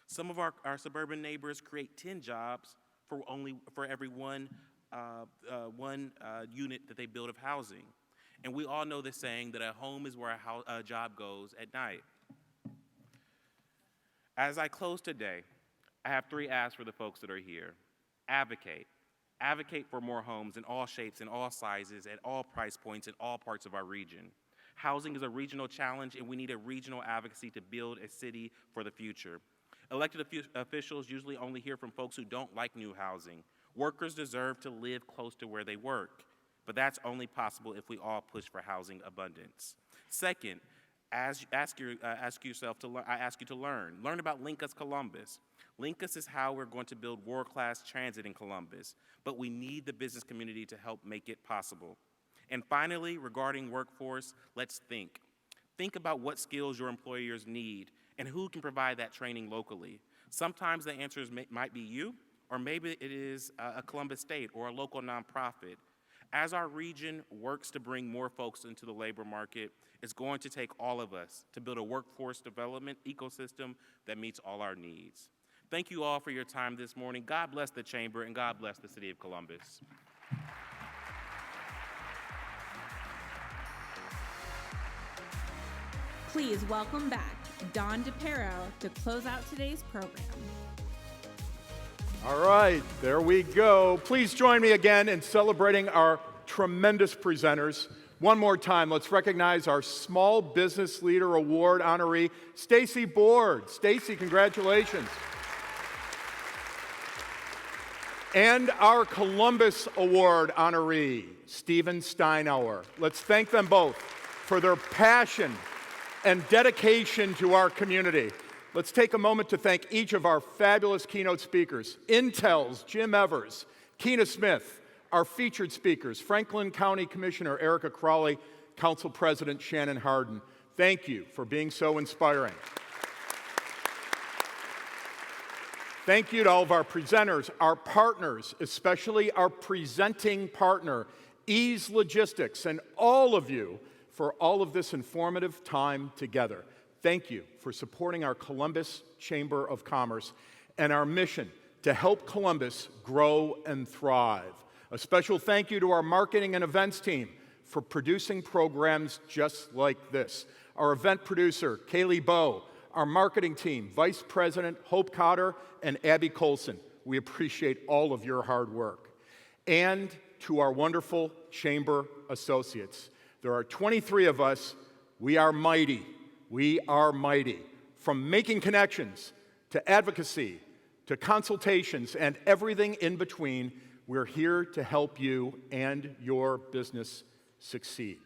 Some of our suburban neighbors create 10 jobs for every one unit that they build of housing. And we all know the saying that a home is where a job goes at night. As I close today, I have 3 asks for the folks that are here. Advocate. Advocate for more homes in all shapes and all sizes, at all price points, in all parts of our region. Housing is a regional challenge, and we need a regional advocacy to build a city for the future. Elected officials usually only hear from folks who don't like new housing. Workers deserve to live close to where they work, but that's only possible if we all push for housing abundance. Second, I ask you to learn. Learn about Link Us Columbus. Link Us is how we're going to build world-class transit in Columbus, but we need the business community to help make it possible. And finally, regarding workforce, let's think. Think about what skills your employers need and who can provide that training locally. Sometimes the answer might be you, or maybe it is a Columbus State or a local nonprofit. As our region works to bring more folks into the labor market, it's going to take all of us to build a workforce development ecosystem that meets all our needs. Thank you all for your time this morning. God bless the Chamber, and God bless the City of Columbus. Please welcome back Don DePero to close out today's program. All right, there we go. Please join me again in celebrating our tremendous presenters. One more time, let's recognize our Small Business Leader Award honoree, Stacy Board. Stacy, congratulations. And our Columbus Award honoree, Stephen Steinauer. Let's thank them both for their passion and dedication to our community. Let's take a moment to thank each of our fabulous keynote speakers, Intel's Jim Evers, Keena Smith, our featured speakers, Franklin County Commissioner Erica Crawley, Council President Shannon Hardin. Thank you for being so inspiring. Thank you to all of our presenters, our partners, especially our presenting partner, Ease Logistics, and all of you for all of this informative time together. Thank you for supporting our Columbus Chamber of Commerce and our mission to help Columbus grow and thrive. A special thank you to our marketing and events team for producing programs just like this. Our event producer, Kaylee Bowe, our marketing team, Vice President Hope Cotter and Abby Colson. We appreciate all of your hard work. And to our wonderful Chamber associates. There are 23 of us. We are mighty. We are mighty. From making connections to advocacy to consultations and everything in between, we're here to help you and your business succeed.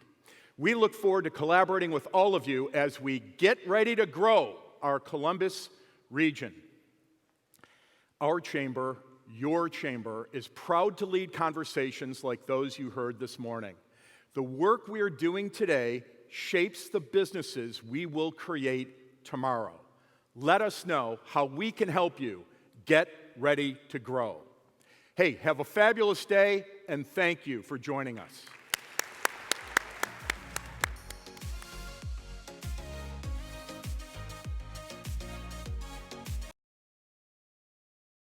We look forward to collaborating with all of you as we get ready to grow our Columbus region. Our chamber, your chamber, is proud to lead conversations like those you heard this morning. The work we are doing today shapes the businesses we will create tomorrow. Let us know how we can help you get ready to grow. Hey, have a fabulous day, and thank you for joining us.